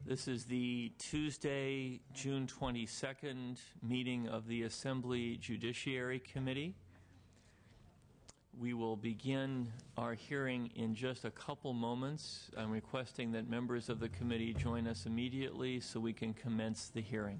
This is the Tuesday, June 22nd meeting of the Assembly Judiciary Committee. We will begin our hearing in just a couple moments. I'm requesting that members of the committee join us immediately so we can commence the hearing.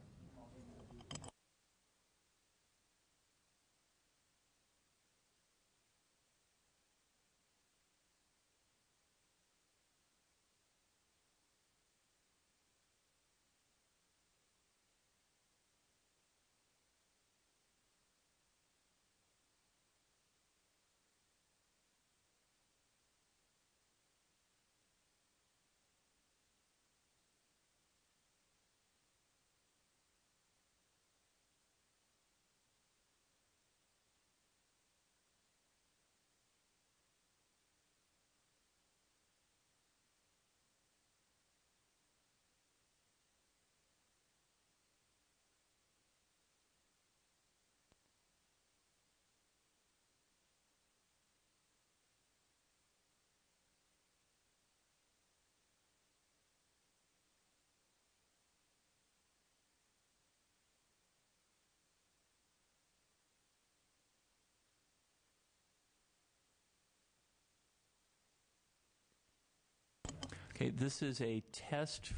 Okay, this is a test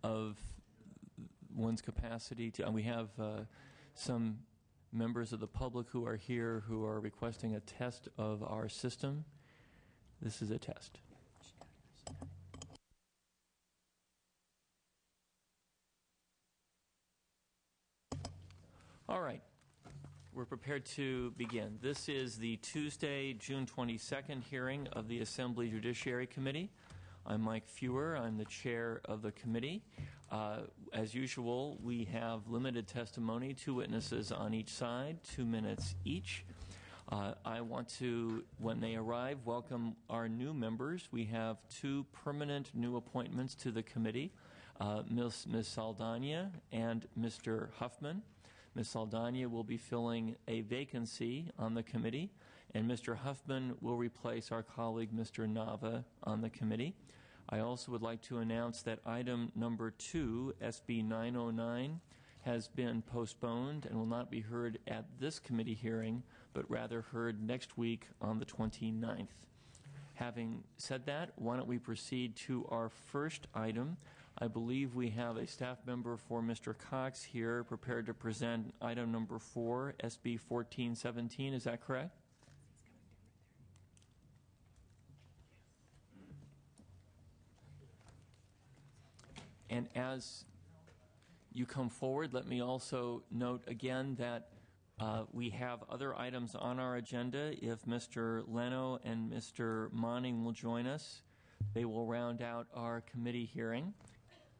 of one's capacity to, and we have some members of the public who are here who are requesting a test of our system. This is a test. All right. We're prepared to begin. This is the Tuesday, June 22nd hearing of the Assembly Judiciary Committee. I'm Mike Fewer. I'm the chair of the committee. As usual, we have limited testimony, 2 witnesses on each side, 2 minutes each. I want to, when they arrive, welcome our new members. We have 2 permanent new appointments to the committee, Ms. Saldana and Mr. Huffman. Ms. Saldana will be filling a vacancy on the committee, and Mr. Huffman will replace our colleague, Mr. Nava, on the committee. I also would like to announce that item number 2, SB 909, has been postponed and will not be heard at this committee hearing, but rather heard next week on the 29th. Having said that, why don't we proceed to our first item. I believe we have a staff member for Mr. Cox here prepared to present item number 4, SB 1417. Is that correct? And as you come forward, let me also note again that we have other items on our agenda. If Mr. Leno and Mr. Monning will join us, they will round out our committee hearing.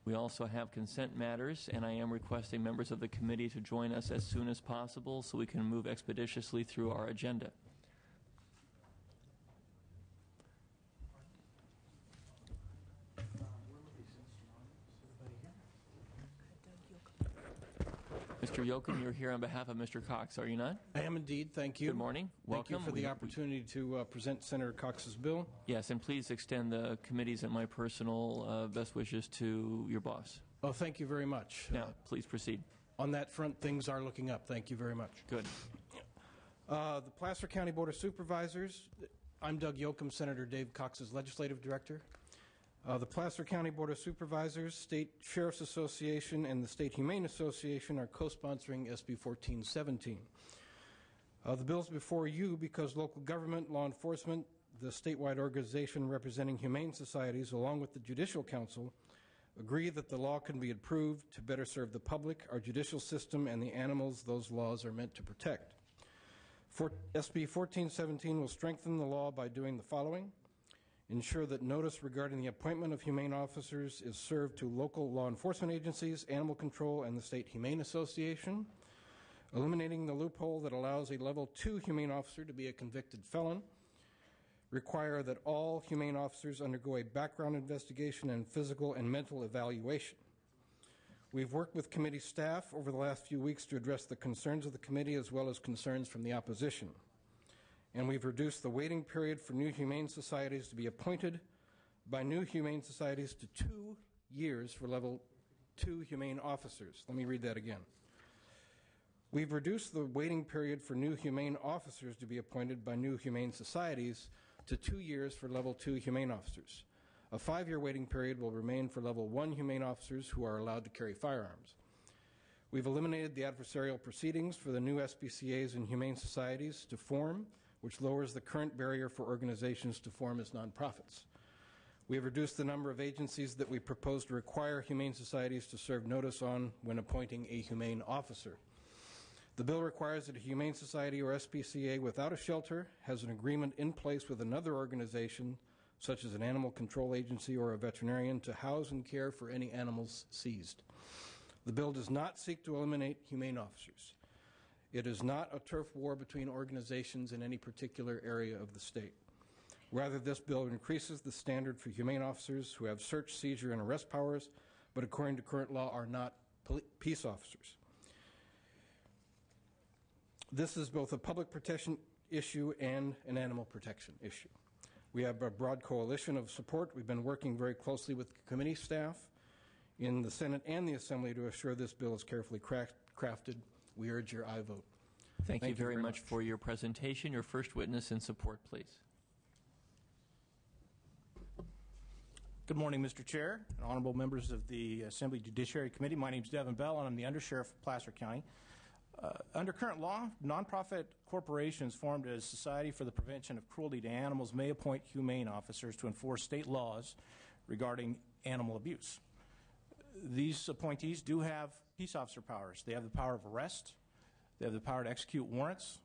We also have consent matters, and I am requesting members of the committee to join us as soon as possible so we can move expeditiously through our agenda. Mr. Yoakum, you're here on behalf of Mr. Cox, are you not? I am indeed. Thank you. Good morning. Welcome. Thank you for the opportunity to present Senator Cox's bill. Yes, and please extend the committee's and my personal best wishes to your boss. Oh, thank you very much. Now, please proceed. On that front, things are looking up. Thank you very much. Good. The Placer County Board of Supervisors. I'm Doug Yoakum, Senator Dave Cox's legislative director. The Placer County Board of Supervisors, State Sheriff's Association, and the State Humane Association are co-sponsoring SB 1417. The bill's before you because local government, law enforcement, the statewide organization representing humane societies, along with the Judicial Council, agree that the law can be improved to better serve the public, our judicial system, and the animals those laws are meant to protect. SB 1417 will strengthen the law by doing the following. Ensure that notice regarding the appointment of humane officers is served to local law enforcement agencies, animal control, and the State Humane Association. Eliminating the loophole that allows a level 2 humane officer to be a convicted felon. Require that all humane officers undergo a background investigation and physical and mental evaluation. We've worked with committee staff over the last few weeks to address the concerns of the committee as well as concerns from the opposition. And we've reduced the waiting period for new humane societies to be appointed by new humane societies to 2 years for Level 2 humane officers. Let me read that again. We've reduced the waiting period for new humane officers to be appointed by new humane societies to 2 years for Level 2 humane officers. A 5-year waiting period will remain for Level 1 humane officers who are allowed to carry firearms. We've eliminated the adversarial proceedings for the new SPCAs and humane societies to form, which lowers the current barrier for organizations to form as nonprofits. We have reduced the number of agencies that we propose to require humane societies to serve notice on when appointing a humane officer. The bill requires that a humane society or SPCA without a shelter has an agreement in place with another organization, such as an animal control agency or a veterinarian, to house and care for any animals seized. The bill does not seek to eliminate humane officers. It is not a turf war between organizations in any particular area of the state. Rather, this bill increases the standard for humane officers who have search, seizure, and arrest powers, but according to current law are not peace officers. This is both a public protection issue and an animal protection issue. We have a broad coalition of support. We've been working very closely with committee staff in the Senate and the Assembly to assure this bill is carefully crafted. We urge your aye vote. Thank you very much for your presentation. Your first witness in support, please. Good morning, Mr. Chair and honorable members of the Assembly Judiciary Committee. My name is Devin Bell, and I'm the Undersheriff of Placer County. Under current law, nonprofit corporations formed as Society for the Prevention of Cruelty to Animals may appoint humane officers to enforce state laws regarding animal abuse. These appointees do have peace officer powers. They have the power of arrest, they have the power to execute warrants,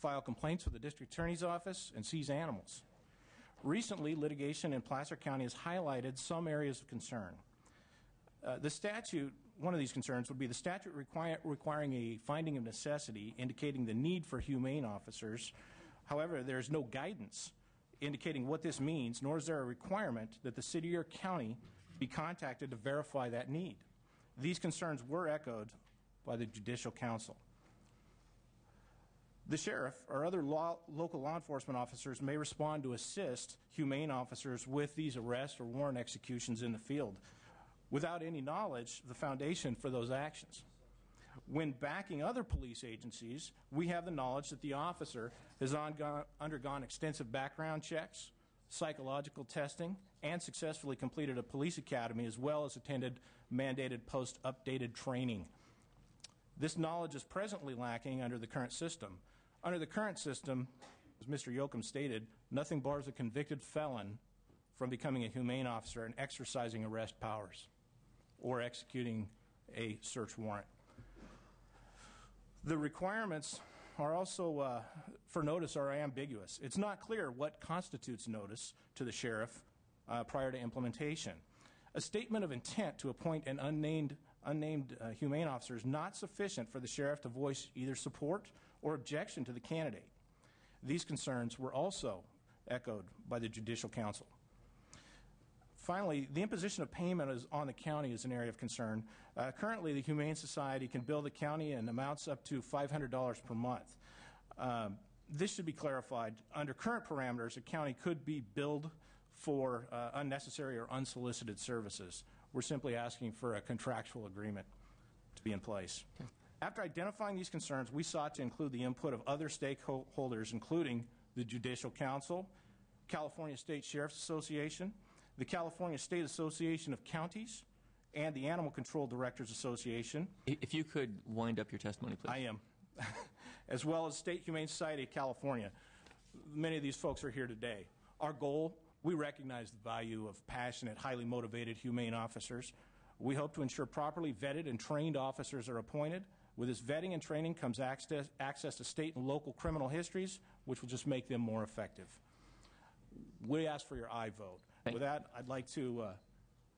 file complaints with the district attorney's office, and seize animals. Recently, litigation in Placer County has highlighted some areas of concern. One of these concerns would be the statute requiring a finding of necessity indicating the need for humane officers. However, there is no guidance indicating what this means, nor is there a requirement that the city or county be contacted to verify that need. These concerns were echoed by the Judicial Council. The sheriff or other local law enforcement officers may respond to assist humane officers with these arrests or warrant executions in the field without any knowledge of the foundation for those actions. When backing other police agencies, we have the knowledge that the officer has undergone extensive background checks, psychological testing, and successfully completed a police academy, as well as attended mandated post-updated training. This knowledge is presently lacking under the current system. Under the current system, as Mr. Yoakum stated, nothing bars a convicted felon from becoming a humane officer and exercising arrest powers or executing a search warrant. The requirements are also for notice are ambiguous. It's not clear what constitutes notice to the sheriff prior to implementation. A statement of intent to appoint an unnamed humane officer is not sufficient for the sheriff to voice either support or objection to the candidate. These concerns were also echoed by the Judicial Council. Finally, the imposition of payment on the county is an area of concern. Currently, the Humane Society can bill the county in amounts up to $500 per month. This should be clarified. Under current parameters, a county could be billed for unnecessary or unsolicited services. We're simply asking for a contractual agreement to be in place. Okay. After identifying these concerns, we sought to include the input of other stakeholders, including the Judicial Council, California State Sheriff's Association, the California State Association of Counties, and the Animal Control Directors Association. If you could wind up your testimony, please. I am. As well as State Humane Society of California. Many of these folks are here today. Our goal, we recognize the value of passionate, highly motivated humane officers. We hope to ensure properly vetted and trained officers are appointed. With this vetting and training comes access to state and local criminal histories, which will just make them more effective. We ask for your aye vote. With that, I'd like to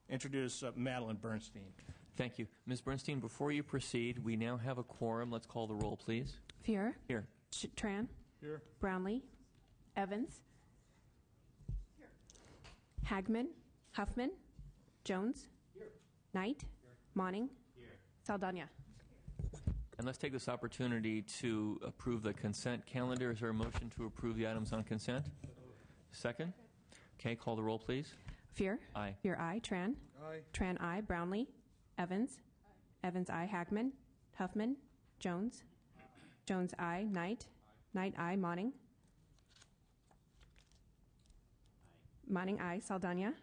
introduce Madeline Bernstein. Thank you. Ms. Bernstein, before you proceed, we now have a quorum. Let's call the roll, please. Fuhrer. Here. Tran. Here. Brownlee. Evans. Here. Hagman. Huffman. Jones. Here. Knight. Here. Monning. Here. Saldana. And let's take this opportunity to approve the consent calendar. Is there a motion to approve the items on consent? Second? Okay, call the roll, please. Fear. Aye. Fear, aye. Tran. Aye. Tran, aye. Brownlee. Evans. Evans, aye. Hagman. Huffman. Jones. Jones, aye. Knight. Knight, aye. Monning. Monning, aye. Saldana.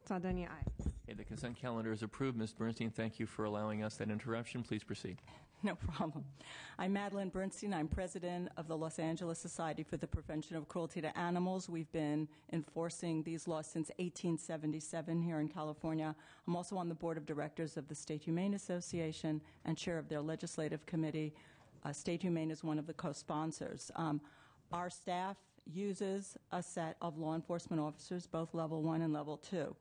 Saldana, aye. Okay, the consent calendar is approved. Ms. Bernstein, thank you for allowing us that interruption. Please proceed. No problem. I'm Madeline Bernstein. I'm president of the Los Angeles Society for the Prevention of Cruelty to Animals. We've been enforcing these laws since 1877 here in California. I'm also on the board of directors of the State Humane Association and chair of their legislative committee. State Humane is one of the co-sponsors. Our staff uses a set of law enforcement officers, both level 1 and level 2.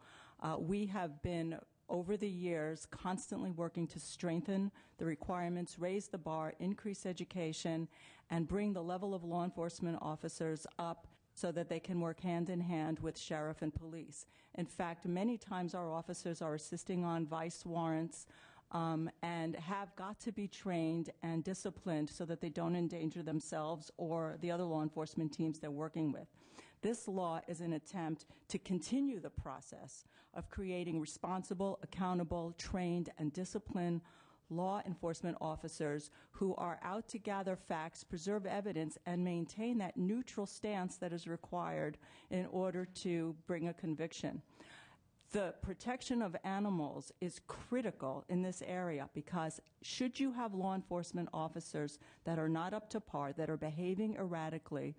We have been over the years constantly working to strengthen the requirements, raise the bar, increase education, and bring the level of law enforcement officers up so that they can work hand in hand with sheriff and police. In fact, many times our officers are assisting on vice warrants and have got to be trained and disciplined so that they don't endanger themselves or the other law enforcement teams they're working with. This law is an attempt to continue the process of creating responsible, accountable, trained, and disciplined law enforcement officers who are out to gather facts, preserve evidence, and maintain that neutral stance that is required in order to bring a conviction. The protection of animals is critical in this area because should you have law enforcement officers that are not up to par, that are behaving erratically,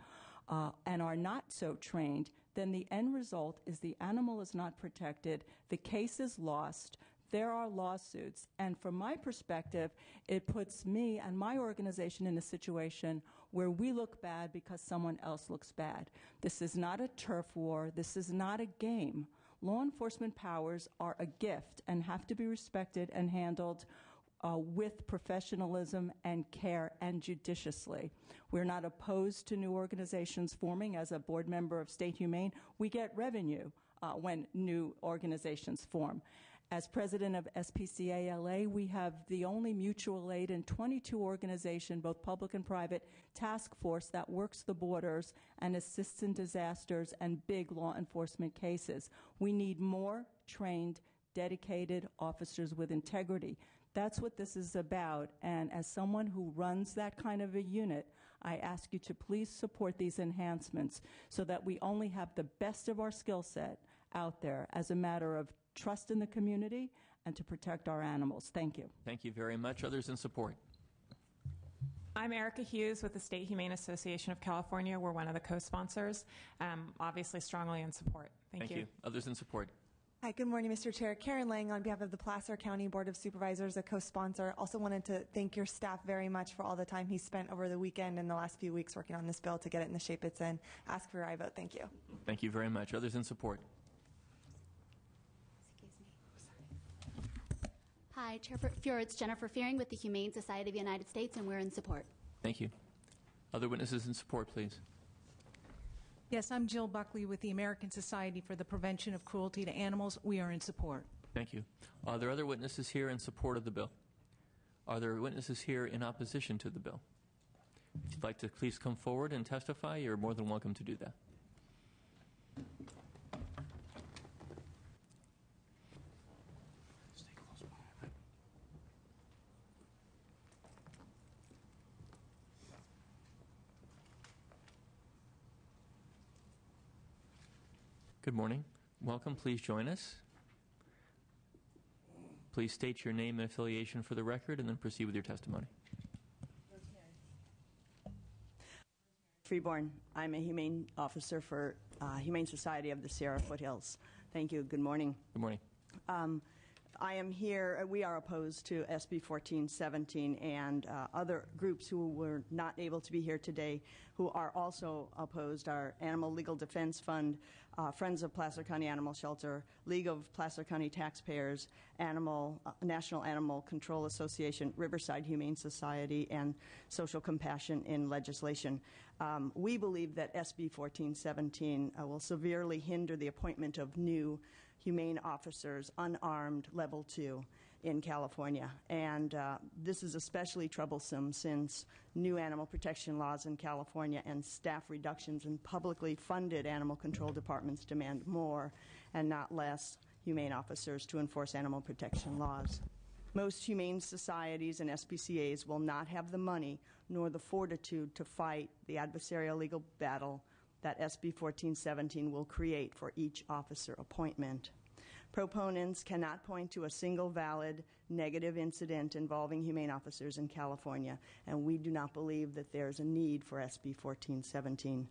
and are not so trained, then the end result is the animal is not protected, the case is lost, there are lawsuits, and from my perspective, it puts me and my organization in a situation where we look bad because someone else looks bad. This is not a turf war. This is not a game. Law enforcement powers are a gift and have to be respected and handled with professionalism and care and judiciously. We're not opposed to new organizations forming. As a board member of State Humane, we get revenue when new organizations form. As president of SPCA LA, we have the only mutual aid and 22 organization, both public and private, task force that works the borders and assists in disasters and big law enforcement cases. We need more trained, dedicated officers with integrity. That's what this is about, and as someone who runs that kind of a unit, I ask you to please support these enhancements so that we only have the best of our skill set out there as a matter of trust in the community and to protect our animals. Thank you. Thank you very much. Others in support? I'm Erica Hughes with the State Humane Association of California. We're one of the co-sponsors, obviously strongly in support. Thank you. Others in support? Hi, good morning, Mr. Chair. Karen Lang on behalf of the Placer County Board of Supervisors, a co-sponsor. Also wanted to thank your staff very much for all the time he spent over the weekend and the last few weeks working on this bill to get it in the shape it's in. Ask for your aye vote. Thank you. Thank you very much. Others in support? Hi, Chair Fuhrer, it's Jennifer Fearing with the Humane Society of the United States, and we're in support. Thank you. Other witnesses in support, please. Yes, I'm Jill Buckley with the American Society for the Prevention of Cruelty to Animals. We are in support. Thank you. Are there other witnesses here in support of the bill? Are there witnesses here in opposition to the bill? If you'd like to please come forward and testify, you're more than welcome to do that. Good morning. Welcome. Please join us. Please state your name and affiliation for the record and then proceed with your testimony. Freeborn. I'm a humane officer for Humane Society of the Sierra Foothills. Thank you. Good morning. Good morning. I am here, we are opposed to SB 1417 and other groups who were not able to be here today who are also opposed are Animal Legal Defense Fund, Friends of Placer County Animal Shelter, League of Placer County Taxpayers, National Animal Control Association, Riverside Humane Society, and Social Compassion in Legislation. We believe that SB 1417 will severely hinder the appointment of new humane officers, unarmed, level 2 in California. And this is especially troublesome since new animal protection laws in California and staff reductions in publicly funded animal control departments demand more and not less humane officers to enforce animal protection laws. Most humane societies and SPCAs will not have the money nor the fortitude to fight the adversarial legal battle that SB 1417 will create for each officer appointment. Proponents cannot point to a single valid negative incident involving humane officers in California, and we do not believe that there is a need for SB 1417.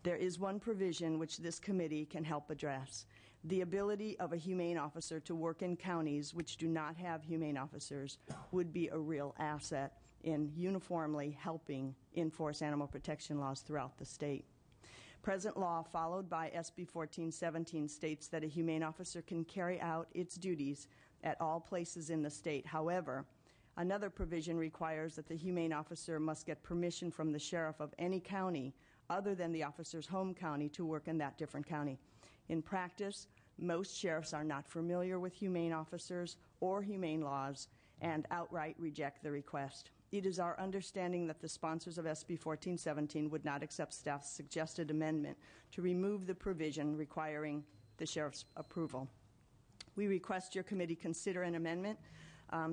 There is one provision which this committee can help address: the ability of a humane officer to work in counties which do not have humane officers would be a real asset in uniformly helping enforce animal protection laws throughout the state. Present law, followed by SB 1417, states that a humane officer can carry out its duties at all places in the state. However, another provision requires that the humane officer must get permission from the sheriff of any county other than the officer's home county to work in that different county. In practice, most sheriffs are not familiar with humane officers or humane laws and outright reject the request. It is our understanding that the sponsors of SB 1417 would not accept staff's suggested amendment to remove the provision requiring the sheriff's approval. We request your committee consider an amendment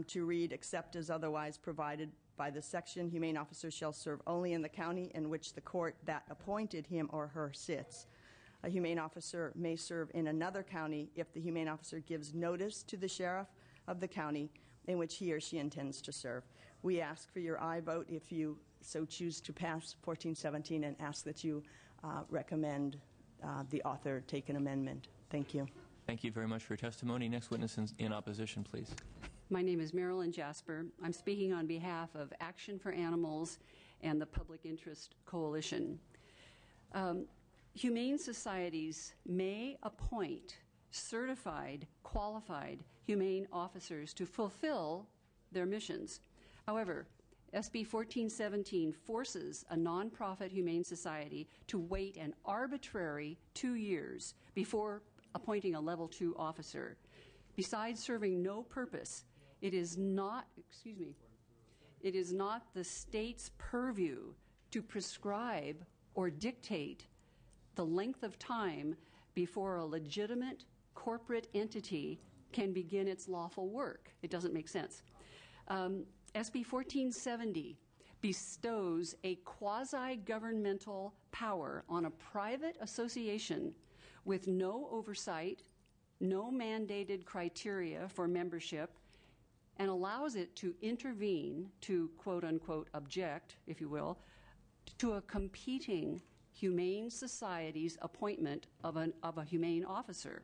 to read, except as otherwise provided by the section, humane officers shall serve only in the county in which the court that appointed him or her sits. A humane officer may serve in another county if the humane officer gives notice to the sheriff of the county in which he or she intends to serve. We ask for your aye vote if you so choose to pass 1417, and ask that you recommend the author take an amendment. Thank you. Thank you very much for your testimony. Next witness in opposition, please. My name is Marilyn Jasper. I'm speaking on behalf of Action for Animals and the Public Interest Coalition. Humane societies may appoint certified, qualified humane officers to fulfill their missions. However, SB 1417 forces a nonprofit humane society to wait an arbitrary 2 years before appointing a level 2 officer. Besides serving no purpose, it is not the state's purview to prescribe or dictate the length of time before a legitimate corporate entity can begin its lawful work. It doesn't make sense. SB 1470 bestows a quasi-governmental power on a private association with no oversight, no mandated criteria for membership, and allows it to intervene, to quote-unquote object, if you will, to a competing humane society's appointment of a humane officer.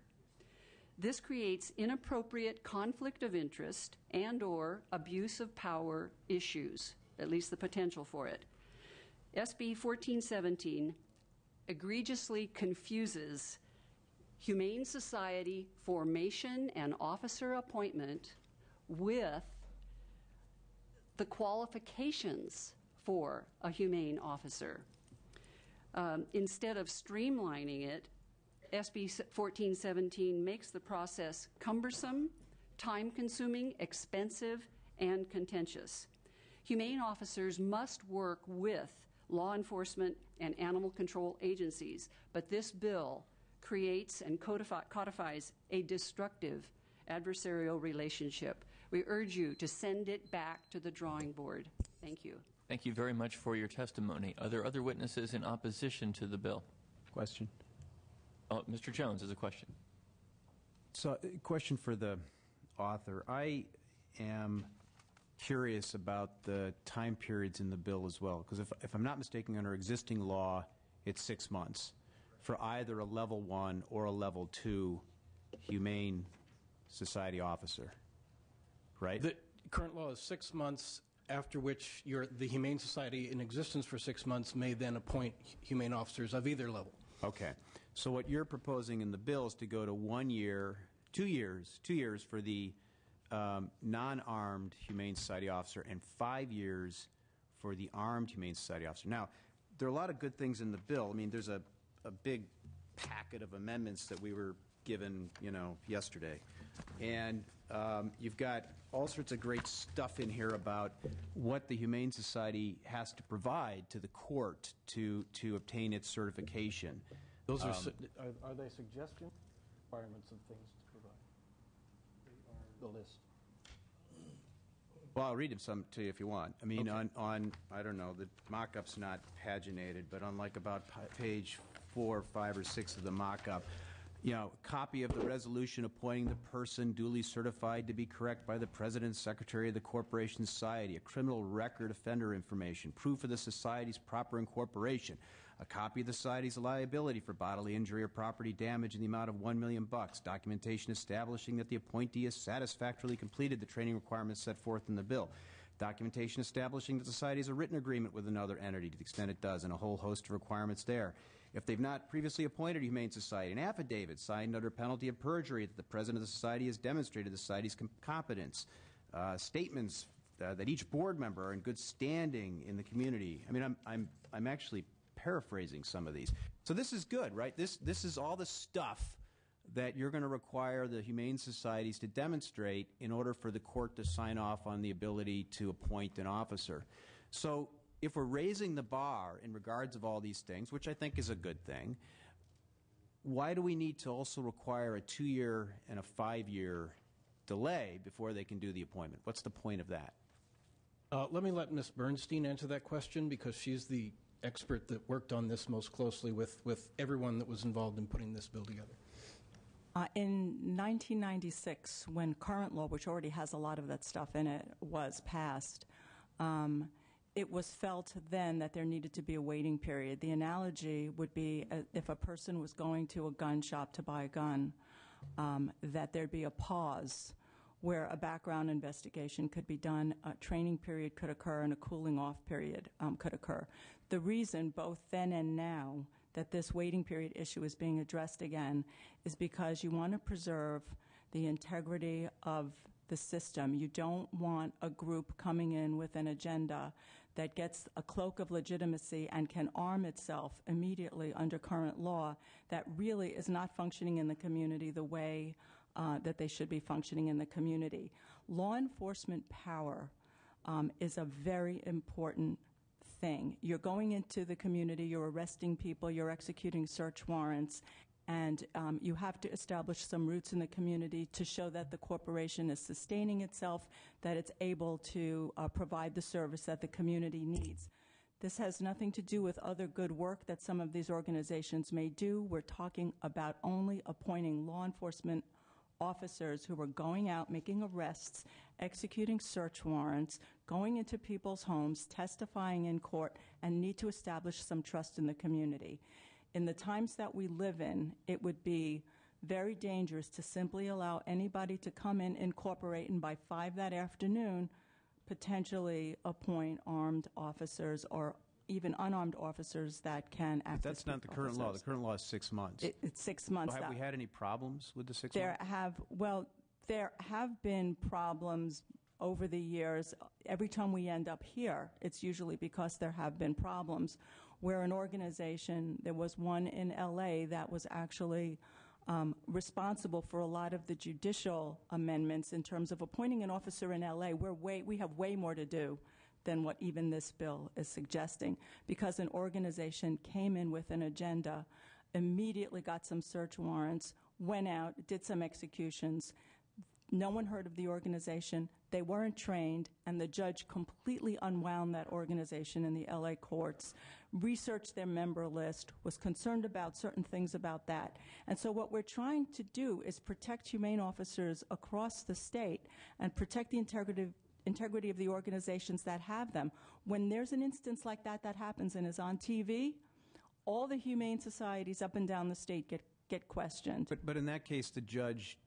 This creates inappropriate conflict of interest and or abuse of power issues, at least the potential for it. SB 1417 egregiously confuses humane society formation and officer appointment with the qualifications for a humane officer. Instead of streamlining it, SB 1417 makes the process cumbersome, time-consuming, expensive, and contentious. Humane officers must work with law enforcement and animal control agencies, but this bill creates and codifies a destructive adversarial relationship. We urge you to send it back to the drawing board. Thank you. Thank you very much for your testimony. Are there other witnesses in opposition to the bill? Question. Oh, Mr. Jones has a question. So, question for the author. I am curious about the time periods in the bill as well, because if I'm not mistaken, under existing law, it's 6 months for either a level 1 or a level 2 humane society officer, right? The current law is 6 months, after which the Humane Society in existence for 6 months may then appoint humane officers of either level. Okay. So what you're proposing in the bill is to go to 1 year, 2 years for the non-armed Humane Society officer and 5 years for the armed Humane Society officer. Now, there are a lot of good things in the bill. I mean, there's a big packet of amendments that we were given, yesterday. And you've got all sorts of great stuff in here about what the Humane Society has to provide to the court to obtain its certification. Those are they suggestions? requirements of things to provide. The list. Well, I'll read them some to you if you want. I mean, okay. on I don't know, the mock-up's not paginated, but on like about page 4, 5, or 6 of the mock-up, you know, copy of the resolution appointing the person duly certified to be correct by the President, Secretary of the Corporation Society, a criminal record offender information, proof of the Society's proper incorporation, a copy of the Society's liability for bodily injury or property damage in the amount of $1 million, documentation establishing that the appointee has satisfactorily completed the training requirements set forth in the bill, documentation establishing that the Society has a written agreement with another entity to the extent it does, and a whole host of requirements there. If they've not previously appointed a Humane Society, an affidavit signed under penalty of perjury that the President of the Society has demonstrated the Society's competence, statements that each board member are in good standing in the community. I mean, I'm actually paraphrasing some of these. So this is good, right? This is all the stuff that you're going to require the Humane Societies to demonstrate in order for the court to sign off on the ability to appoint an officer. So if we're raising the bar in regards of all these things, which I think is a good thing, why do we need to also require a 2-year and a 5-year delay before they can do the appointment? What's the point of that? Let me let Ms. Bernstein answer that question, because she's the expert that worked on this most closely with everyone that was involved in putting this bill together. In 1996, when current law, which already has a lot of that stuff in it, was passed, it was felt then that there needed to be a waiting period. The analogy would be if a person was going to a gun shop to buy a gun, that there'd be a pause where a background investigation could be done, a training period could occur, and a cooling off period could occur. The reason, both then and now, that this waiting period issue is being addressed again is because you want to preserve the integrity of the system. You don't want a group coming in with an agenda that gets a cloak of legitimacy and can arm itself immediately under current law that really is not functioning in the community the way that they should be functioning in the community. Law enforcement power is a very important thing. You're going into the community, you're arresting people, you're executing search warrants, and you have to establish some roots in the community to show that the corporation is sustaining itself, that it's able to provide the service that the community needs. This has nothing to do with other good work that some of these organizations may do. We're talking about only appointing law enforcement officers who are going out, making arrests, executing search warrants, going into people's homes, testifying in court, and need to establish some trust in the community. In the times that we live in, it would be very dangerous to simply allow anybody to come in, incorporate, and by 5 that afternoon, potentially appoint armed officers or even unarmed officers that can act as But that's not the current law. The current law is 6 months. It's 6 months. So have we had any problems with the 6 There months? There have been problems over the years. Every time we end up here, it's usually because there have been problems where an organization, there was one in LA that was actually responsible for a lot of the judicial amendments in terms of appointing an officer in LA. We have way more to do than what even this bill is suggesting, because an organization came in with an agenda, immediately got some search warrants, went out, did some executions. No one heard of the organization. They weren't trained, and the judge completely unwound that organization in the LA courts, researched their member list, was concerned about certain things about that. And so what we're trying to do is protect humane officers across the state and protect the integrity of the organizations that have them. When there's an instance like that that happens and is on TV, all the humane societies up and down the state get questioned. But in that case, the judge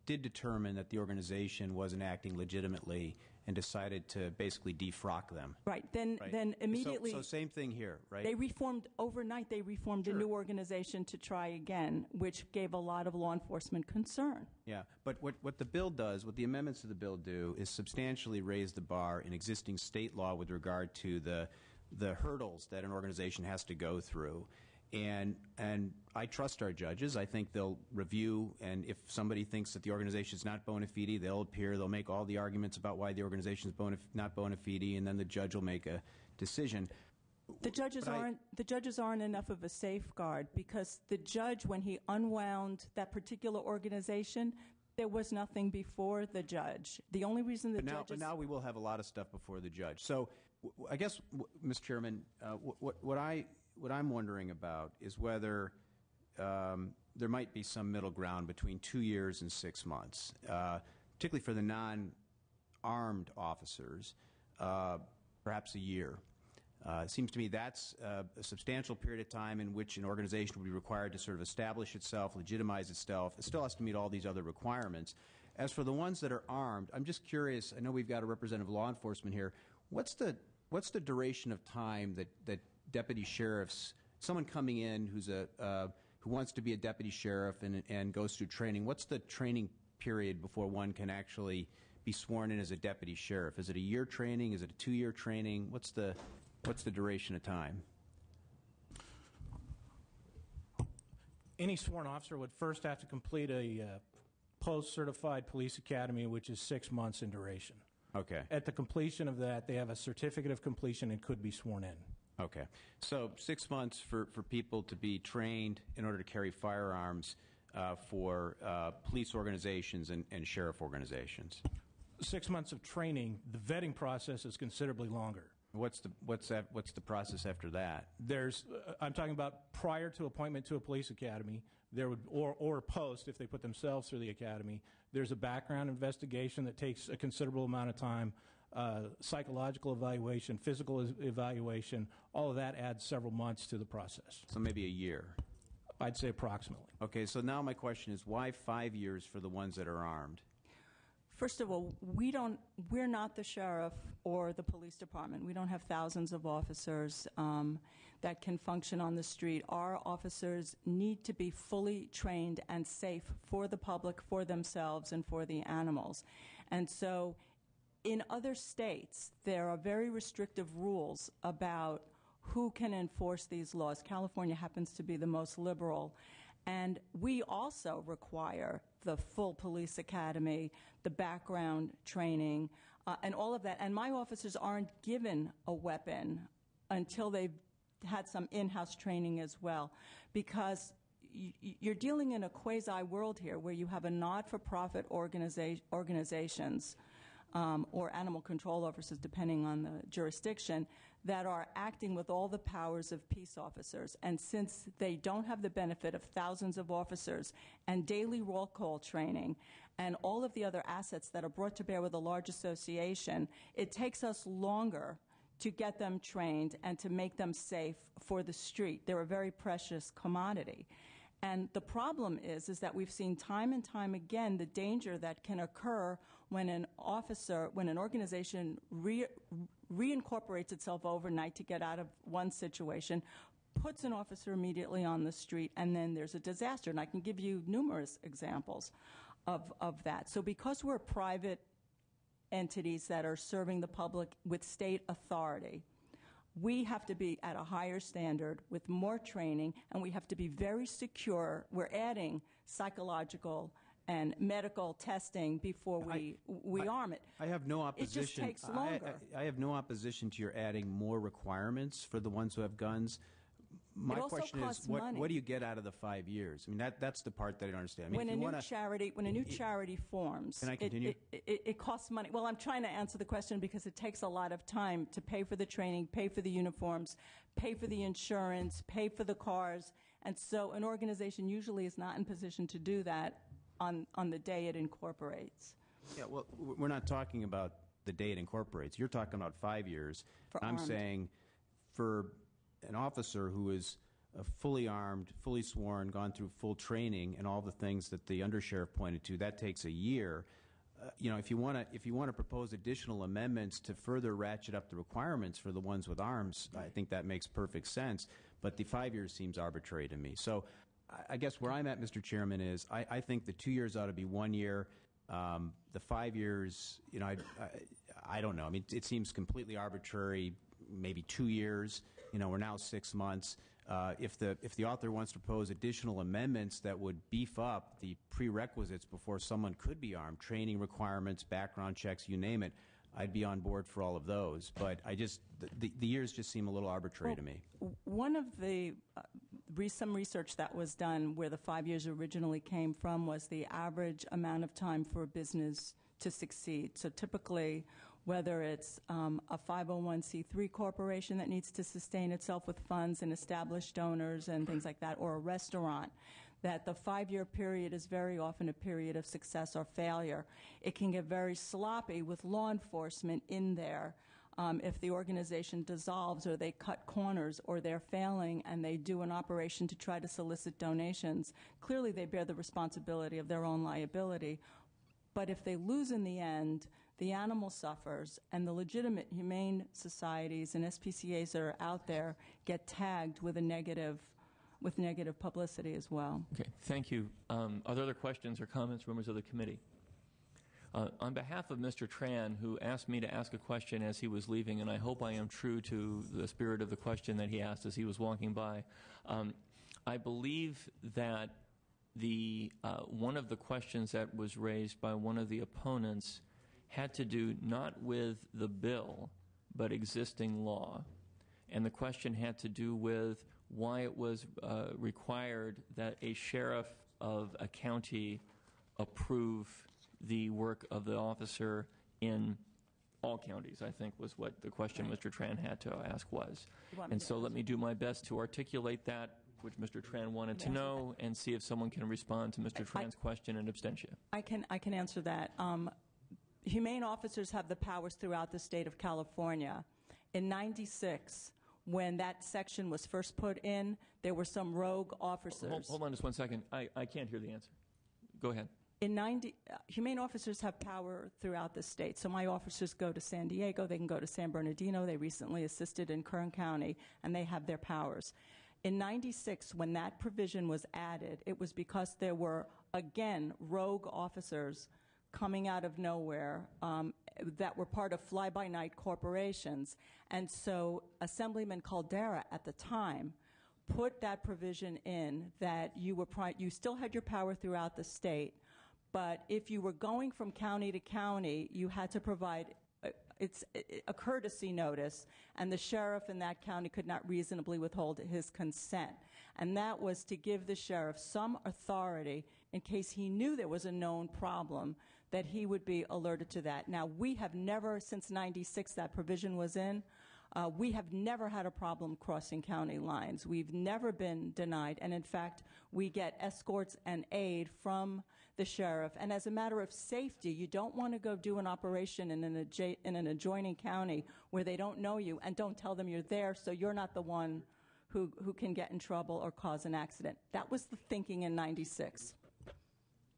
did determine that the organization wasn't acting legitimately and decided to basically defrock them. Right. Then immediately. So same thing here, right? They reformed overnight. They reformed a new organization to try again, which gave a lot of law enforcement concern. Yeah. But what the bill does, what the amendments to the bill do, is substantially raise the bar in existing state law with regard to the hurdles that an organization has to go through. And I trust our judges. I think they'll review, and if somebody thinks that the organization is not bona fide, they'll appear, they'll make all the arguments about why the organization is not bona fide, and then the judge will make a decision. The judges aren't enough of a safeguard, because the judge, when he unwound that particular organization, there was nothing before the judge. The only reason the judges... But now we will have a lot of stuff before the judge. So I guess, Mr. Chairman, what I'm wondering about is whether there might be some middle ground between 2 years and 6 months, particularly for the non-armed officers, perhaps a year. It seems to me that's a substantial period of time in which an organization will be required to sort of establish itself, legitimize itself. It still has to meet all these other requirements. As for the ones that are armed, I'm just curious. I know we've got a representative of law enforcement here. What's the duration of time that deputy sheriffs, someone coming in who wants to be a deputy sheriff and goes through training, what's the training period before one can actually be sworn in as a deputy sheriff? Is it a year training? Is it a 2-year training? What's the duration of time? Any sworn officer would first have to complete a post-certified police academy, which is 6 months in duration. Okay. At the completion of that, they have a certificate of completion and could be sworn in. Okay. So 6 months for people to be trained in order to carry firearms for police organizations and sheriff organizations. 6 months of training. The vetting process is considerably longer. What's the process after that? I'm talking about prior to appointment to a police academy, there would or post if they put themselves through the academy. There's a background investigation that takes a considerable amount of time, psychological evaluation, physical evaluation. All of that adds several months to the process. So maybe a year. I'd say approximately. Okay. So now my question is, why 5 years for the ones that are armed? First of all, we're not the sheriff or the police department. We don't have thousands of officers that can function on the street. Our officers need to be fully trained and safe for the public, for themselves, and for the animals. And so in other states, there are very restrictive rules about who can enforce these laws. California happens to be the most liberal. And we also require the full police academy, the background training, and all of that. And my officers aren't given a weapon until they've had some in-house training as well, because you're dealing in a quasi-world here where you have a not-for-profit organizations or animal control officers, depending on the jurisdiction, that are acting with all the powers of peace officers. And since they don't have the benefit of thousands of officers and daily roll call training and all of the other assets that are brought to bear with a large association, it takes us longer to get them trained and to make them safe for the street. They're a very precious commodity. And the problem is that we've seen time and time again the danger that can occur when an organization reincorporates itself overnight to get out of one situation, puts an officer immediately on the street, and then there's a disaster. And I can give you numerous examples of that. So because we're private entities that are serving the public with state authority, we have to be at a higher standard with more training, and we have to be very secure. We're adding psychological and medical testing before we arm it. I have no opposition. It just takes longer. I have no opposition to your adding more requirements for the ones who have guns. My question is, what do you get out of the 5 years? I mean, that's the part that I don't understand. I mean, when a new charity forms, can I continue? It costs money. Well, I'm trying to answer the question because it takes a lot of time to pay for the training, pay for the uniforms, pay for the insurance, pay for the cars, and so an organization usually is not in position to do that on the day it incorporates. Yeah, well, we're not talking about the day it incorporates. You're talking about 5 years. I'm saying for an officer who is fully armed, fully sworn, gone through full training, and all the things that the undersheriff pointed to, that takes a year. If you want to propose additional amendments to further ratchet up the requirements for the ones with arms, I think that makes perfect sense. But the 5 years seems arbitrary to me. So I guess where I'm at, Mr. Chairman, is I think the 2 years ought to be 1 year. The 5 years, I don't know. I mean, it seems completely arbitrary. Maybe 2 years. We're now 6 months. If the author wants to propose additional amendments that would beef up the prerequisites before someone could be armed, training requirements, background checks, you name it, I'd be on board for all of those. But the years just seem a little arbitrary to me. One of the some research that was done where the 5 years originally came from was the average amount of time for a business to succeed. So typically, whether it's a 501c3 corporation that needs to sustain itself with funds and established donors and things like that, or a restaurant, that the 5-year period is very often a period of success or failure. It can get very sloppy with law enforcement in there. If the organization dissolves or they cut corners or they're failing and they do an operation to try to solicit donations, clearly they bear the responsibility of their own liability. But if they lose in the end, the animal suffers, and the legitimate humane societies and SPCAs that are out there get tagged with negative publicity as well. Okay, thank you. Are there other questions or comments, members of the committee? On behalf of Mr. Tran, who asked me to ask a question as he was leaving, and I hope I am true to the spirit of the question that he asked as he was walking by, I believe that one of the questions that was raised by one of the opponents had to do not with the bill, but existing law. And the question had to do with why it was required that a sheriff of a county approve the work of the officer in all counties, I think was what the question Mr. Tran had to ask was. And so let me do my best to articulate that, which Mr. Tran wanted to know, and see if someone can respond to Mr. Tran's question in absentia. I can answer that. Humane officers have the powers throughout the state of California. In '96, when that section was first put in, there were some rogue officers. Hold on just 1 second. I can't hear the answer. Go ahead. Humane officers have power throughout the state. So my officers go to San Diego, they can go to San Bernardino. They recently assisted in Kern County, and they have their powers. In '96, when that provision was added, it was because there were, again, rogue officers coming out of nowhere that were part of fly-by-night corporations. And so Assemblyman Caldera at the time put that provision in that you still had your power throughout the state, but if you were going from county to county, you had to provide a courtesy notice, and the sheriff in that county could not reasonably withhold his consent. And that was to give the sheriff some authority in case he knew there was a known problem, that he would be alerted to that. Now, we have never, since '96 that provision was in, we have never had a problem crossing county lines. We've never been denied, and in fact, we get escorts and aid from the sheriff. And as a matter of safety, you don't want to go do an operation in an adjoining county where they don't know you and don't tell them you're there, so you're not the one who can get in trouble or cause an accident. That was the thinking in '96.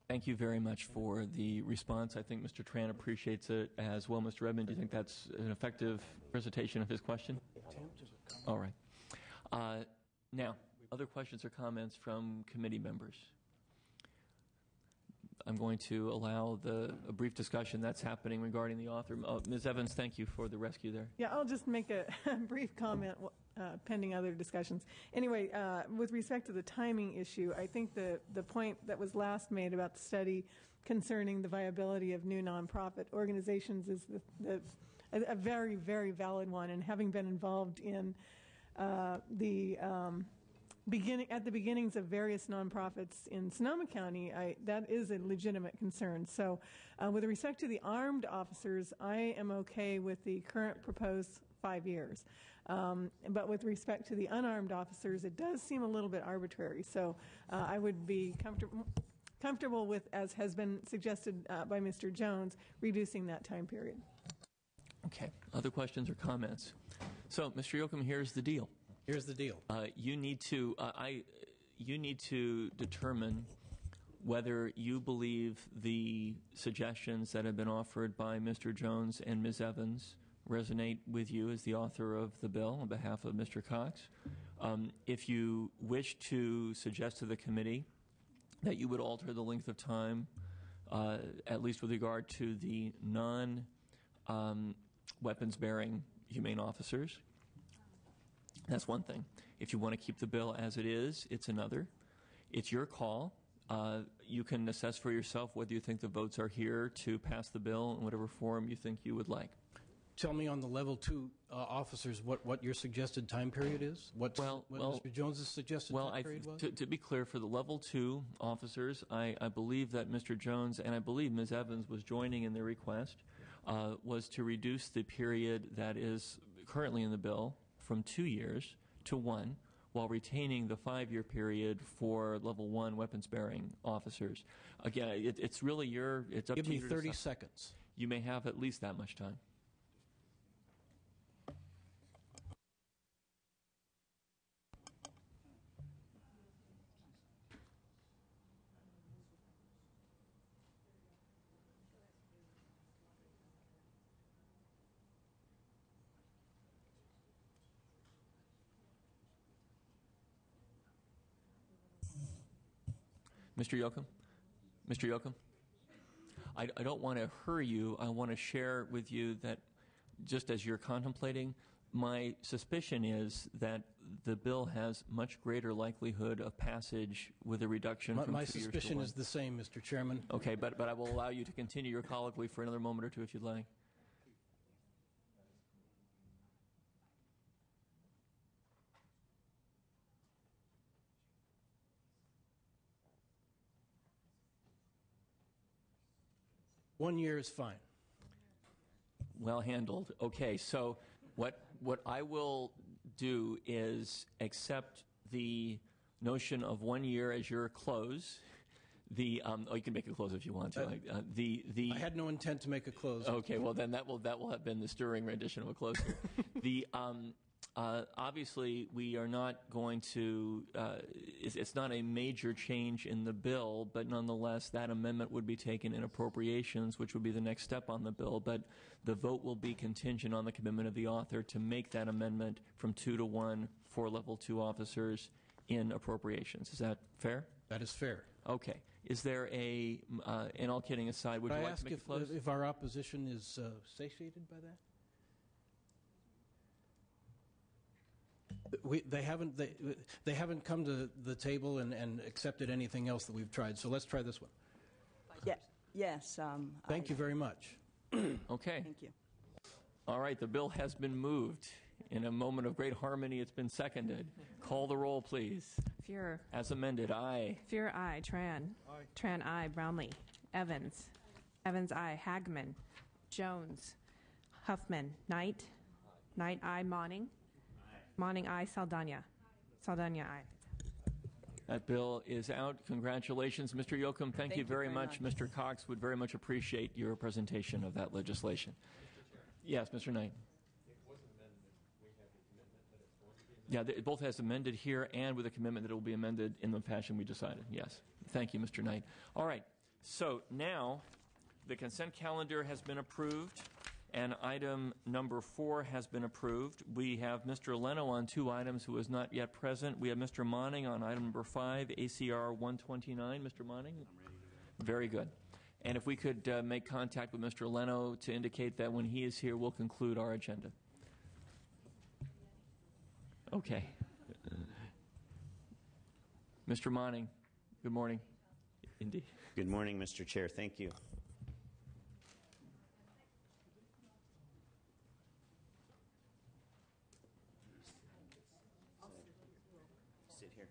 Thank you very much for the response. I think Mr. Tran appreciates it as well. Mr. Redmond, do you think that's an effective presentation of his question? All right. Now, other questions or comments from committee members? I'm going to allow a brief discussion that's happening regarding the author. Ms. Evans, thank you for the rescue there. Yeah, I'll just make a brief comment pending other discussions. Anyway, with respect to the timing issue, I think the point that was last made about the study concerning the viability of new nonprofit organizations is a very, very valid one. And having been involved in at the beginnings of various nonprofits in Sonoma County, that is a legitimate concern. So with respect to the armed officers, I am okay with the current proposed 5 years. But with respect to the unarmed officers, it does seem a little bit arbitrary. So I would be comfortable with, as has been suggested by Mr. Jones, reducing that time period. Okay. Other questions or comments? So, Mr. Yoakum, here's the deal. Here's the deal. You need to determine whether you believe the suggestions that have been offered by Mr. Jones and Ms. Evans resonate with you as the author of the bill on behalf of Mr. Cox. If you wish to suggest to the committee that you would alter the length of time, at least with regard to the non-weapons-bearing humane officers, that's one thing. If you want to keep the bill as it is, it's another. It's your call. You can assess for yourself whether you think the votes are here to pass the bill in whatever form you think you would like. tell me on the level 2 officers what your suggested time period is? What Mr. Jones's suggested time period was? To be clear, for the level 2 officers, I believe that Mr. Jones and I believe Ms. Evans was joining in their request, was to reduce the period that is currently in the bill from 2 years to 1, while retaining the 5-year period for level 1 weapons-bearing officers. Again, it's really it's up to you. Give me 30 seconds. You may have at least that much time. Mr. Yoakum? Mr. Yoakum? I don't want to hurry you. I want to share with you that just as you're contemplating, my suspicion is that the bill has much greater likelihood of passage with a reduction from 2 years to 1. My suspicion is the same, Mr. Chairman. Okay, but I will allow you to continue your colloquy for another moment or two if you'd like. One year is fine. Well handled. Okay, so what I will do is accept the notion of 1 year as your close. You can make a close if you want to. I had no intent to make a close. Okay, well then that will have been the stirring rendition of a close. Obviously, we are not going to. It's not a major change in the bill, but nonetheless, that amendment would be taken in appropriations, which would be the next step on the bill. But the vote will be contingent on the commitment of the author to make that amendment from 2 to 1 for level 2 officers in appropriations. Is that fair? That is fair. Okay. Is there and all kidding aside, would you like to make a close? If our opposition is satiated by that? They haven't come to the table and accepted anything else that we've tried. So let's try this one. Yes. Thank you very much. Okay. Thank you. All right. The bill has been moved. In a moment of great harmony, it's been seconded. Call the roll, please. Fuhrer. As amended, aye. Fuhrer, aye. Tran. Aye. Tran, aye. Brownlee. Evans. Evans, aye. Hagman. Jones. Huffman. Knight. Knight, aye. Monning. Monning, aye. Saldana. Saldana, aye. That bill is out. Congratulations, Mr. Yoakum. Thank you very much. Mr. Cox would very much appreciate your presentation of that legislation. Yes, Mr. Knight. Yeah, it both has amended here and with a commitment that it will be amended in the fashion we decided. Yes. Thank you, Mr. Knight. All right. So now the consent calendar has been approved, and item number 4 has been approved. We have Mr. Leno on 2 items who is not yet present. We have Mr. Monning on item number 5, ACR 129. Mr. Monning? I'm ready to go. Very good. And if we could make contact with Mr. Leno to indicate that when he is here, we'll conclude our agenda. Okay. Mr. Monning, good morning. Indeed. Good morning, Mr. Chair. Thank you. Sit here.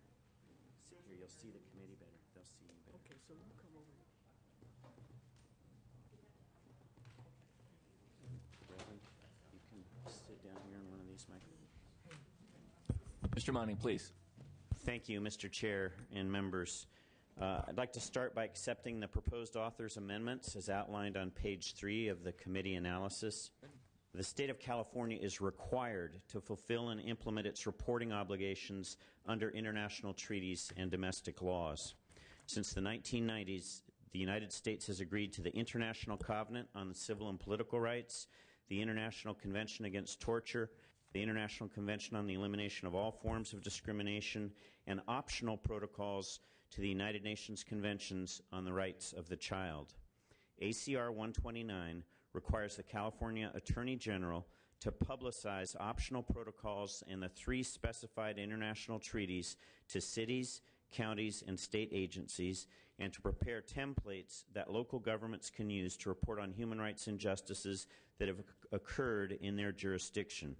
Sit here. You'll see the committee better. They'll see you better. Okay, so you come over here. Reverend, you can sit down here on one of these microphones. Mr. Monning, please. Thank you, Mr. Chair and members. I'd like to start by accepting the proposed author's amendments as outlined on page 3 of the committee analysis. The state of California is required to fulfill and implement its reporting obligations under international treaties and domestic laws. Since the 1990s, the United States has agreed to the International Covenant on the Civil and Political Rights, the International Convention Against Torture, the International Convention on the Elimination of All Forms of Discrimination, and optional protocols to the United Nations Conventions on the Rights of the Child. ACR 129 requires the California Attorney General to publicize optional protocols and the 3 specified international treaties to cities, counties, and state agencies, and to prepare templates that local governments can use to report on human rights injustices that have occurred in their jurisdiction.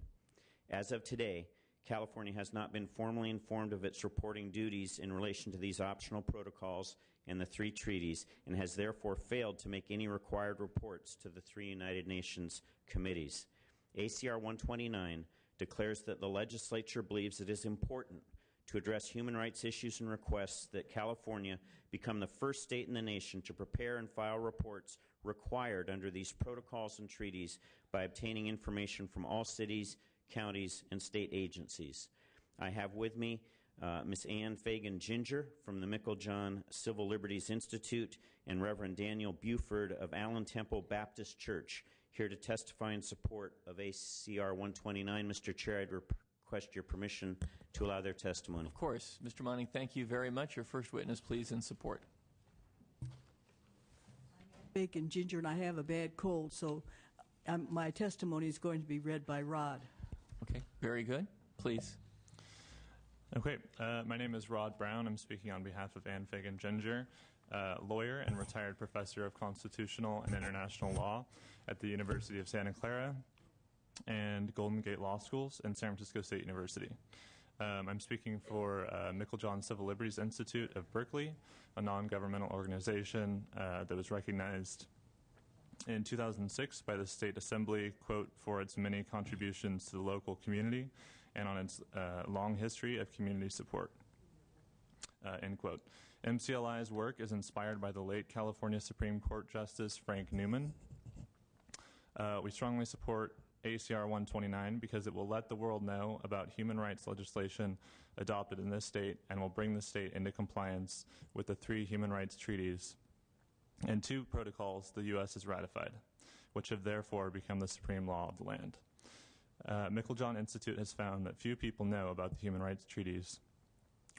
As of today, California has not been formally informed of its reporting duties in relation to these optional protocols and the 3 treaties, and has therefore failed to make any required reports to the 3 United Nations committees. ACR 129 declares that the legislature believes it is important to address human rights issues and requests that California become the first state in the nation to prepare and file reports required under these protocols and treaties by obtaining information from all cities, counties, and state agencies. I have with me Ms. Ann Fagan-Ginger from the Meiklejohn Civil Liberties Institute and Reverend Daniel Buford of Allen Temple Baptist Church here to testify in support of ACR 129. Mr. Chair, I'd request your permission to allow their testimony. Of course. Mr. Monning, thank you very much. Your first witness, please, in support. Bacon Ginger, and I have a bad cold, so my testimony is going to be read by Rod. Okay, very good. Please. Okay, my name is Rod Brown. I'm speaking on behalf of Ann Fagan-Ginger, lawyer and retired professor of constitutional and international law at the University of Santa Clara and Golden Gate Law Schools and San Francisco State University. I'm speaking for Meiklejohn Civil Liberties Institute of Berkeley, a non-governmental organization that was recognized in 2006 by the State Assembly, quote, for its many contributions to the local community and on its long history of community support, end quote. MCLI's work is inspired by the late California Supreme Court Justice Frank Newman. We strongly support ACR 129 because it will let the world know about human rights legislation adopted in this state and will bring the state into compliance with the 3 human rights treaties and 2 protocols the U.S. has ratified, which have therefore become the supreme law of the land. Meiklejohn Institute has found that few people know about the human rights treaties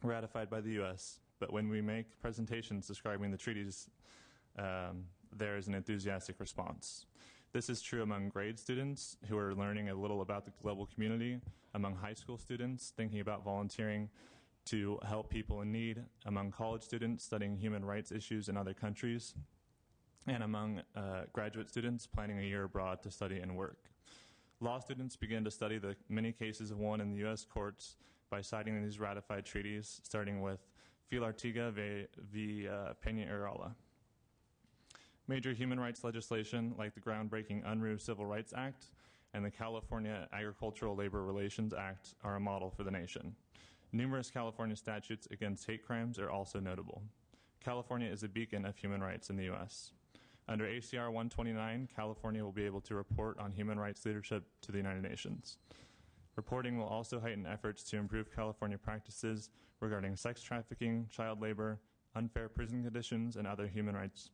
ratified by the U.S., but when we make presentations describing the treaties, there is an enthusiastic response. This is true among grade students who are learning a little about the global community, among high school students thinking about volunteering to help people in need, among college students studying human rights issues in other countries, and among graduate students planning a year abroad to study and work. Law students begin to study the many cases won in the U.S. courts by citing these ratified treaties, starting with Filartiga v. Peña-Urala. Major human rights legislation like the groundbreaking Unruh Civil Rights Act and the California Agricultural Labor Relations Act are a model for the nation. Numerous California statutes against hate crimes are also notable. California is a beacon of human rights in the U.S. Under ACR 129, California will be able to report on human rights leadership to the United Nations. Reporting will also heighten efforts to improve California practices regarding sex trafficking, child labor, unfair prison conditions, and other human rights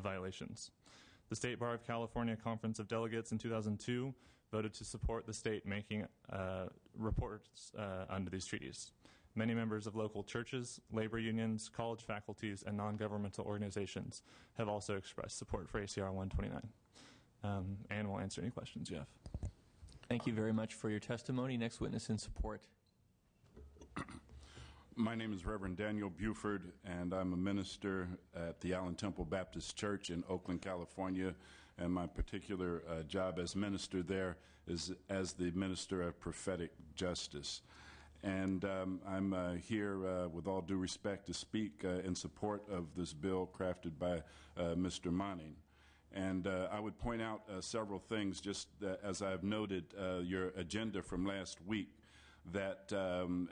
violations. The State Bar of California Conference of Delegates in 2002 voted to support the state making reports under these treaties. Many members of local churches, labor unions, college faculties, and non-governmental organizations have also expressed support for ACR 129. And we'll answer any questions you have. Thank you very much for your testimony. Next witness in support. My name is Reverend Daniel Buford, and I'm a minister at the Allen Temple Baptist Church in Oakland, California. And my particular job as minister there is as the minister of prophetic justice. And I'm here, with all due respect, to speak in support of this bill crafted by Mr. Monning. And I would point out several things, just as I've noted your agenda from last week, that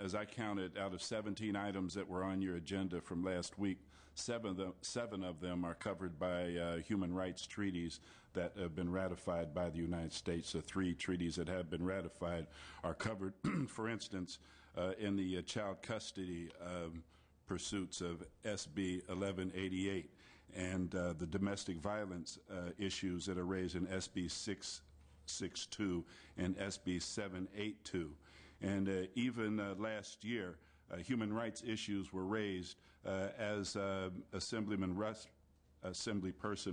as I counted, out of 17 items that were on your agenda from last week, seven of them are covered by human rights treaties that have been ratified by the United States. The 3 treaties that have been ratified are covered, for instance, in the child custody pursuits of SB 1188 and the domestic violence issues that are raised in SB 662 and SB 782. And even last year, human rights issues were raised as Assemblyperson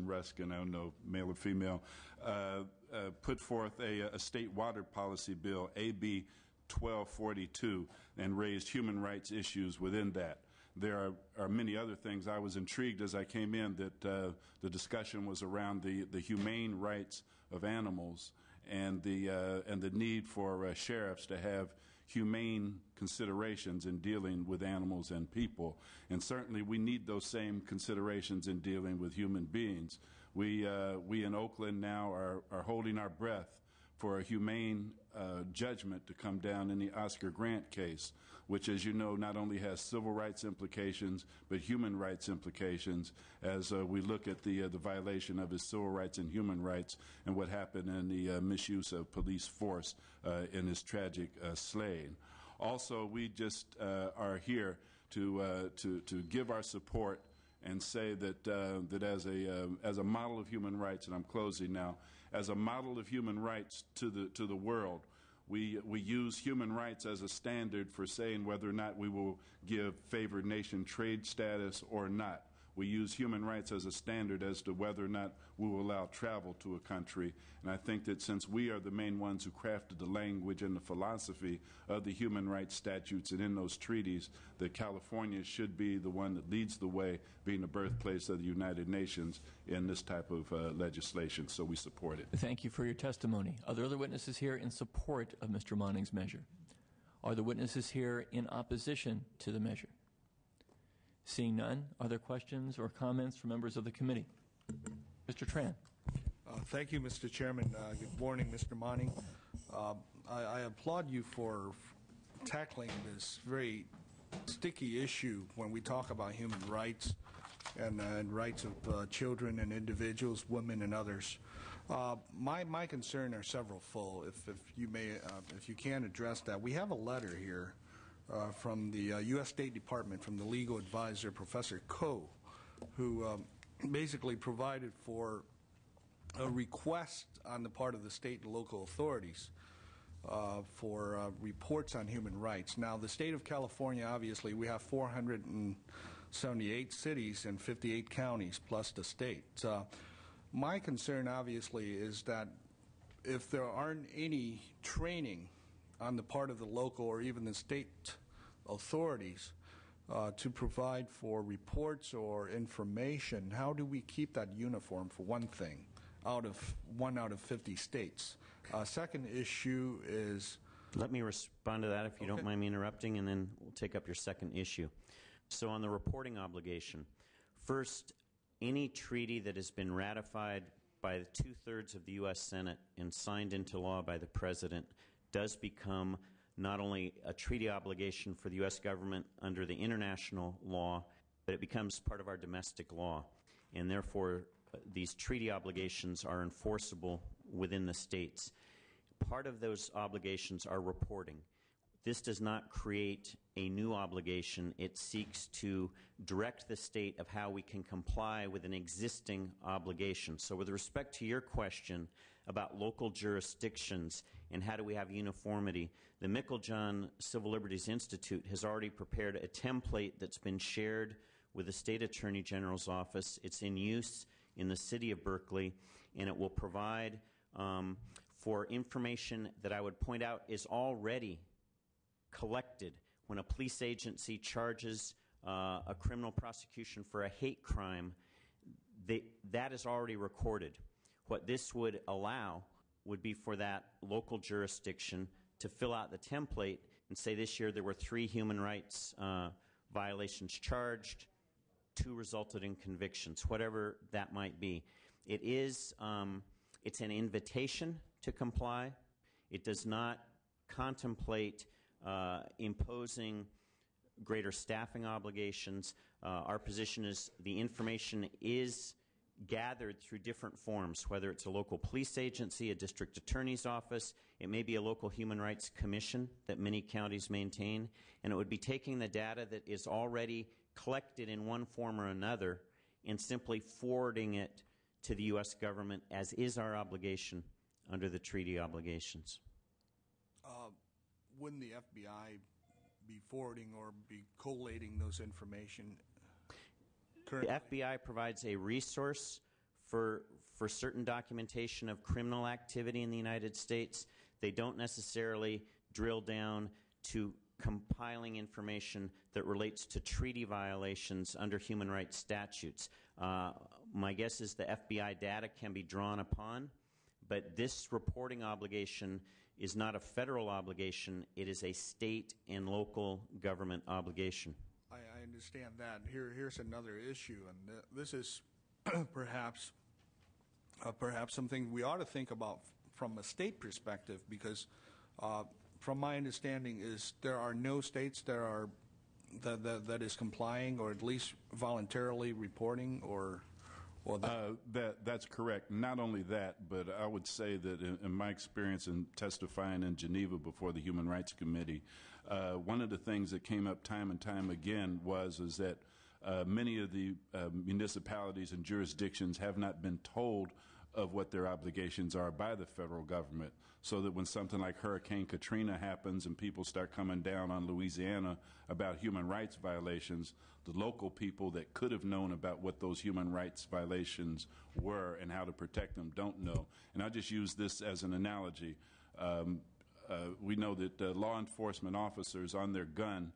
Ruskin, I don't know, male or female, put forth a state water policy bill, AB 1242, and raised human rights issues within that. there are many other things. I was intrigued as I came in that the discussion was around the humane rights of animals and the need for sheriffs to have humane considerations in dealing with animals and people. And certainly we need those same considerations in dealing with human beings. We in Oakland now are holding our breath for a humane judgment to come down in the Oscar Grant case, which, as you know, not only has civil rights implications, but human rights implications as we look at the violation of his civil rights and human rights and what happened in the misuse of police force in his tragic slaying. Also, we just are here to give our support and say that as a model of human rights, and I'm closing now, as a model of human rights to the world, we use human rights as a standard for saying whether or not we will give favored nation trade status or not. We use human rights as a standard as to whether or not we will allow travel to a country. And I think that since we are the main ones who crafted the language and the philosophy of the human rights statutes and in those treaties, that California should be the one that leads the way, being the birthplace of the United Nations in this type of legislation. So we support it. Thank you for your testimony. Are there other witnesses here in support of Mr. Monning's measure? Are the witnesses here in opposition to the measure? Seeing none, are there questions or comments from members of the committee? Mr. Tran. Thank you, Mr. Chairman. Good morning, Mr. Monning. I applaud you for tackling this very sticky issue when we talk about human rights and rights of children and individuals, women and others. My concern are several-fold. If you may, if you can address that, we have a letter here from the U.S. State Department, from the legal advisor, Professor Coe, who basically provided for a request on the part of the state and local authorities for reports on human rights. Now, the state of California, obviously, we have 478 cities and 58 counties, plus the state. My concern, obviously, is that if there aren't any training on the part of the local or even the state authorities to provide for reports or information, how do we keep that uniform, for one thing, out of 50 states? Second issue is... Let me respond to that, if you don't mind me interrupting, and then we'll take up your second issue. So on the reporting obligation, first, any treaty that has been ratified by the two-thirds of the U.S. Senate and signed into law by the President does become not only a treaty obligation for the U.S. government under the international law, but it becomes part of our domestic law. And therefore, these treaty obligations are enforceable within the states. Part of those obligations are reporting. This does not create a new obligation. It seeks to direct the state of how we can comply with an existing obligation. So with respect to your question about local jurisdictions and how do we have uniformity, the Meiklejohn Civil Liberties Institute has already prepared a template that's been shared with the State Attorney General's office. It's in use in the city of Berkeley, and it will provide for information that I would point out is already collected when a police agency charges a criminal prosecution for a hate crime. That is already recorded. What this would allow would be for that local jurisdiction to fill out the template and say this year there were 3 human rights violations charged, 2 resulted in convictions, whatever that might be. It is, it's an invitation to comply. It does not contemplate imposing greater staffing obligations. Our position is the information is gathered through different forms, whether it's a local police agency, a district attorney's office, it may be a local human rights commission that many counties maintain, and it would be taking the data that is already collected in one form or another and simply forwarding it to the U.S. government, as is our obligation under the treaty obligations. Wouldn't the FBI be forwarding or be collating those information currently? The FBI provides a resource for certain documentation of criminal activity in the United States. They don't necessarily drill down to compiling information that relates to treaty violations under human rights statutes. My guess is the FBI data can be drawn upon, but this reporting obligation is not a federal obligation. It is a state and local government obligation. I understand that. Here's another issue, and this is perhaps something we ought to think about from a state perspective, because from my understanding is there are no states that is complying or at least voluntarily reporting or that. That's correct. Not only that, but I would say that in my experience in testifying in Geneva before the Human Rights Committee, one of the things that came up time and time again was that many of the municipalities and jurisdictions have not been told of what their obligations are by the federal government, so that when something like Hurricane Katrina happens and people start coming down on Louisiana about human rights violations, the local people that could have known about what those human rights violations were and how to protect them don't know. And I'll just use this as an analogy. We know that law enforcement officers on their gun,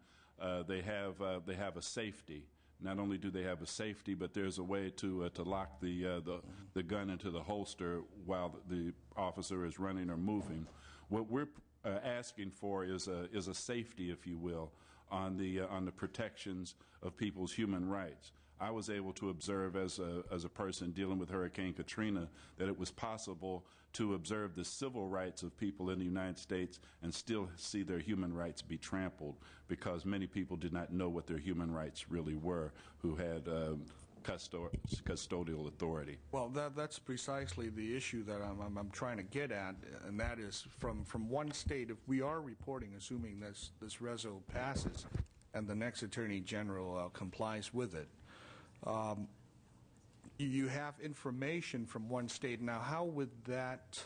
they have a safety. Not only do they have a safety, but there's a way to lock the gun into the holster while the officer is running or moving. What we're asking for is a safety, if you will, on the protections of people's human rights. I was able to observe as a person dealing with Hurricane Katrina that it was possible to observe the civil rights of people in the United States and still see their human rights be trampled, because many people did not know what their human rights really were who had custodial authority. Well, that's precisely the issue that I'm trying to get at, and that is from one state, if we are reporting, assuming this reso passes and the next Attorney General complies with it, you have information from one state. Now, how would that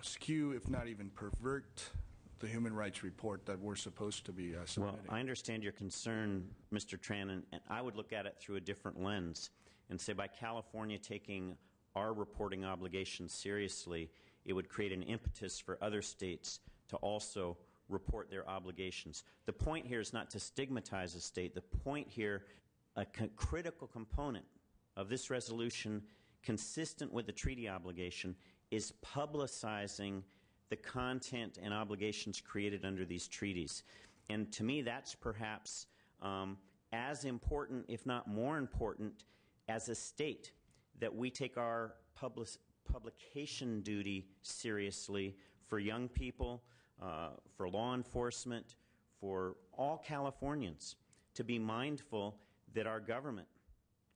skew, if not even pervert, the human rights report that we're supposed to be submitting? Well, I understand your concern, Mr. Tran, and I would look at it through a different lens and say by California taking our reporting obligations seriously, it would create an impetus for other states to also report their obligations. The point here is not to stigmatize a state. The point here, a critical component of this resolution, consistent with the treaty obligation, is publicizing the content and obligations created under these treaties. And to me, that's perhaps as important, if not more important, as a state, that we take our publication duty seriously for young people, for law enforcement, for all Californians, to be mindful that our government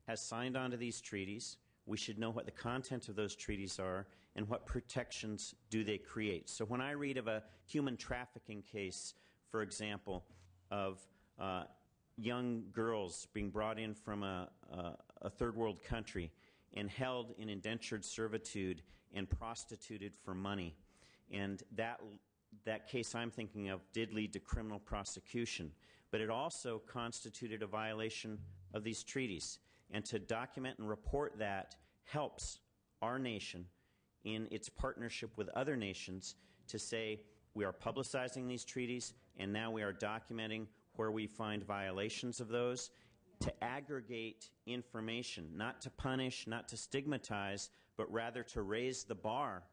has signed on to these treaties. We should know what the content of those treaties are and what protections do they create. So when I read of a human trafficking case, for example, of young girls being brought in from a third world country and held in indentured servitude and prostituted for money, and that case I'm thinking of did lead to criminal prosecution, but it also constituted a violation of these treaties. And to document and report that helps our nation in its partnership with other nations to say we are publicizing these treaties, and now we are documenting where we find violations of those, to aggregate information, not to punish, not to stigmatize, but rather to raise the bar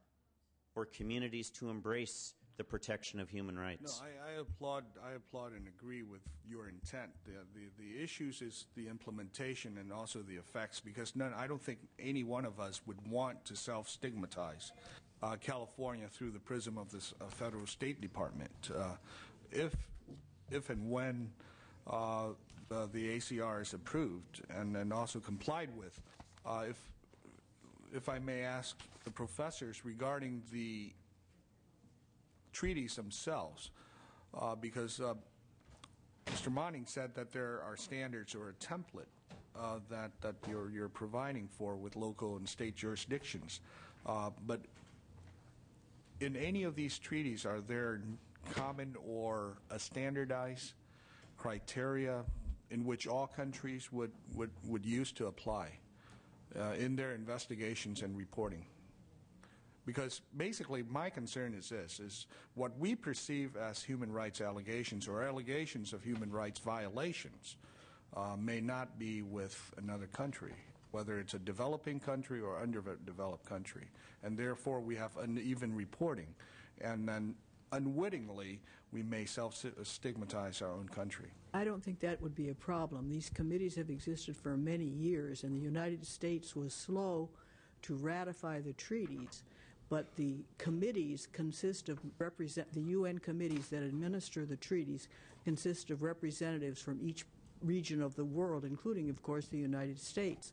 for communities to embrace the protection of human rights. No, I applaud and agree with your intent. The issues is the implementation and also the effects, because I don't think any one of us would want to self-stigmatize California through the prism of this federal State Department. If and when the ACR is approved and also complied with, if I may ask the professors regarding the treaties themselves, because Mr. Monning said that there are standards or a template that you're providing for with local and state jurisdictions. But in any of these treaties, are there common or a standardized criteria in which all countries would use to apply in their investigations and reporting? Because basically my concern is this, is what we perceive as human rights allegations or allegations of human rights violations may not be with another country, whether it's a developing country or underdeveloped country. And therefore we have uneven reporting. And then unwittingly, we may self-stigmatize our own country. I don't think that would be a problem. These committees have existed for many years, and the United States was slow to ratify the treaties, but the committees consist of the UN committees that administer the treaties consist of representatives from each region of the world, including, of course, the United States.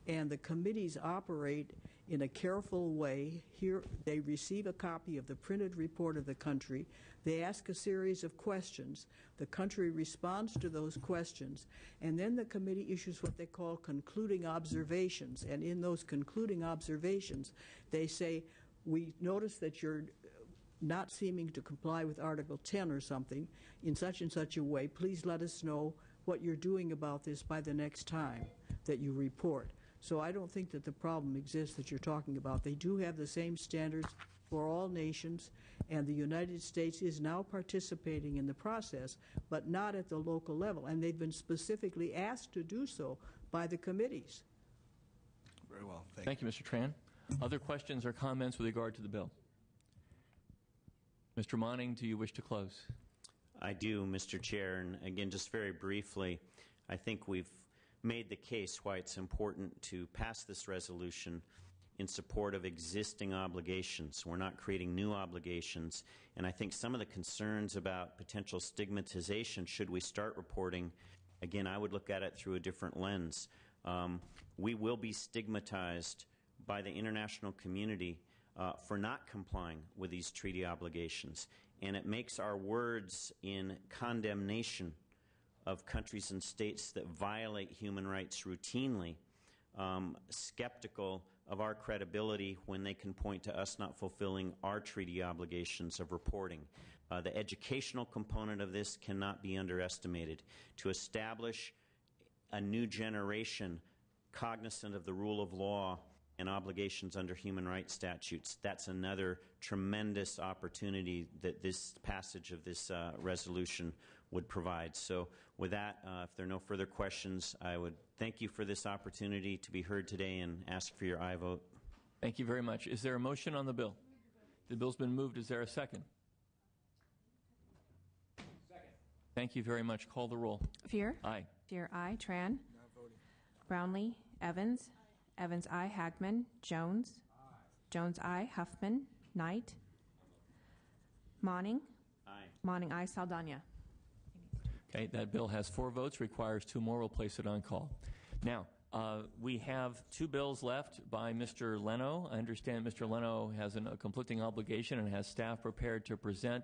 And the committees operate in a careful way. Here, they receive a copy of the printed report of the country. They ask a series of questions. The country responds to those questions. And then the committee issues what they call concluding observations. And in those concluding observations, they say, we notice that you're not seeming to comply with Article 10 or something in such and such a way. Please let us know what you're doing about this by the next time that you report. So I don't think that the problem exists that you're talking about. They do have the same standards for all nations, and the United States is now participating in the process, but not at the local level. And they've been specifically asked to do so by the committees. Very well. Thank you, Mr. Tran. Other questions or comments with regard to the bill? Mr. Monning, do you wish to close? I do, Mr. Chair. And again, just very briefly, I think we've made the case why it's important to pass this resolution in support of existing obligations. We're not creating new obligations. And I think some of the concerns about potential stigmatization, should we start reporting, again, I would look at it through a different lens. We will be stigmatized by the international community for not complying with these treaty obligations. And it makes our words in condemnation of countries and states that violate human rights routinely skeptical of our credibility when they can point to us not fulfilling our treaty obligations of reporting. The educational component of this cannot be underestimated. To establish a new generation cognizant of the rule of law and obligations under human rights statutes, that's another tremendous opportunity that this passage of this resolution would provide. So with that, if there are no further questions, I would thank you for this opportunity to be heard today and ask for your aye vote. Thank you very much. Is there a motion on the bill? The bill's been moved. Is there a second? Second. Thank you very much. Call the roll. Fear? Aye. Fear, aye. Tran? Brownlee? Evans? Evans, aye. Hagman? Jones? Jones, aye. Huffman? Knight? Monning? Aye. Monning, aye. Saldana? Okay, that bill has 4 votes, requires 2 more. We'll place it on call. Now, we have 2 bills left by Mr. Leno. I understand Mr. Leno has a conflicting obligation and has staff prepared to present,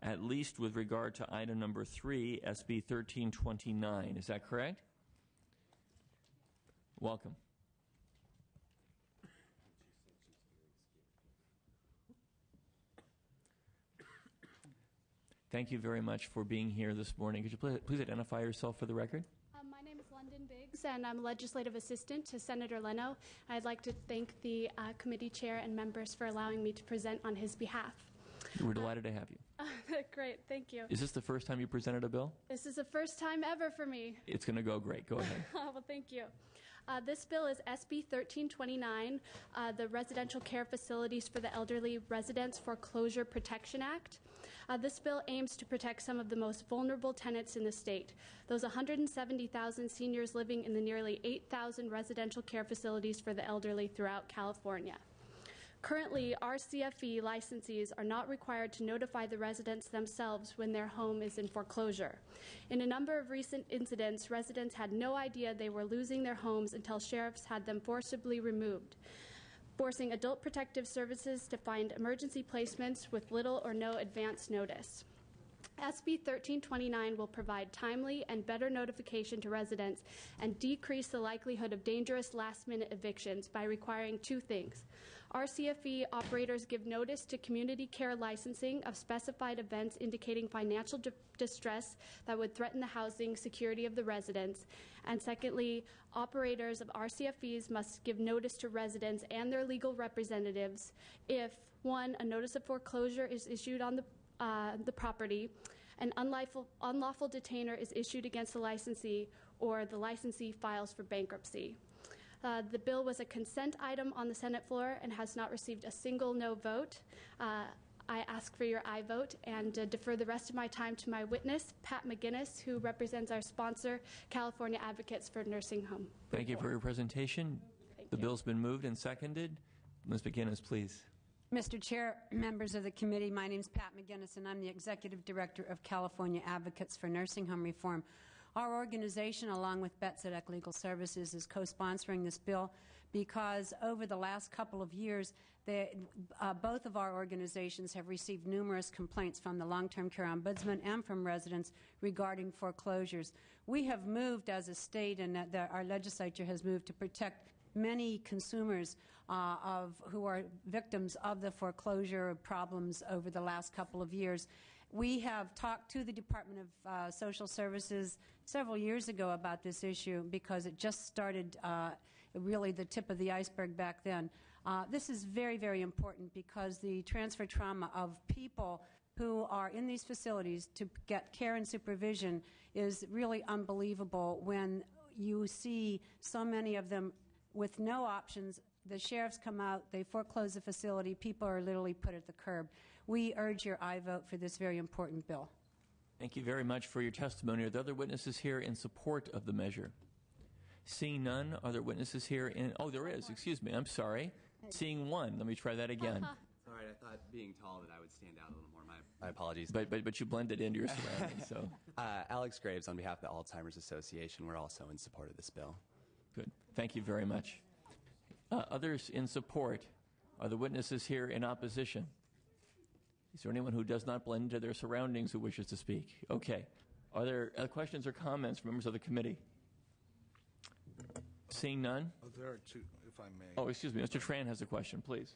at least with regard to item number 3, SB 1329. Is that correct? Welcome. Thank you very much for being here this morning. Could you please identify yourself for the record? My name is London Biggs, and I'm a legislative assistant to Senator Leno. I'd like to thank the committee chair and members for allowing me to present on his behalf. We're delighted to have you. Great, thank you. Is this the first time you presented a bill? This is the first time ever for me. It's going to go great. Go ahead. Well, thank you. This bill is SB 1329, the Residential Care Facilities for the Elderly Residents Foreclosure Protection Act. This bill aims to protect some of the most vulnerable tenants in the state, those 170,000 seniors living in the nearly 8,000 residential care facilities for the elderly throughout California. Currently, RCFE licensees are not required to notify the residents themselves when their home is in foreclosure. In a number of recent incidents, residents had no idea they were losing their homes until sheriffs had them forcibly removed, forcing Adult Protective Services to find emergency placements with little or no advance notice. SB 1329 will provide timely and better notification to residents and decrease the likelihood of dangerous last-minute evictions by requiring two things. RCFE operators give notice to community care licensing of specified events indicating financial distress that would threaten the housing security of the residents. And secondly, operators of RCFEs must give notice to residents and their legal representatives if, one, a notice of foreclosure is issued on the property, an unlawful detainer is issued against the licensee, or the licensee files for bankruptcy. The bill was a consent item on the Senate floor and has not received a single no vote. I ask for your aye vote and defer the rest of my time to my witness, Pat McGinnis, who represents our sponsor, California Advocates for Nursing Home. Thank you for your presentation. The bill's been moved and seconded. Ms. McGinnis, please. Mr. Chair, members of the committee, my name is Pat McGinnis, and I'm the Executive Director of California Advocates for Nursing Home Reform. Our organization, along with Betzedek Legal Services, is co-sponsoring this bill because over the last couple of years, both of our organizations have received numerous complaints from the Long-Term Care Ombudsman and from residents regarding foreclosures. We have moved as a state, and our legislature has moved to protect many consumers who are victims of the foreclosure problems over the last couple of years. We have talked to the Department of Social Services several years ago about this issue because it just started really the tip of the iceberg back then. This is very, very important because the transfer trauma of people who are in these facilities to get care and supervision is really unbelievable when you see so many of them with no options. The sheriffs come out, they foreclose the facility, people are literally put at the curb. We urge your aye vote for this very important bill. Thank you very much for your testimony. Are there other witnesses here in support of the measure? Seeing none, are there witnesses here in... Oh, there is. Excuse me. I'm sorry. Seeing one. Let me try that again. All right. I thought being tall that I would stand out a little more. My apologies. But you blended into your surroundings, so... Alex Graves on behalf of the Alzheimer's Association. We're also in support of this bill. Good. Thank you very much. Others in support? Are the witnesses here in opposition? Is there anyone who does not blend into their surroundings who wishes to speak? Okay. Are there questions or comments from members of the committee? Seeing none? There are two, if I may. Oh, excuse me. Mr. Tran has a question, please.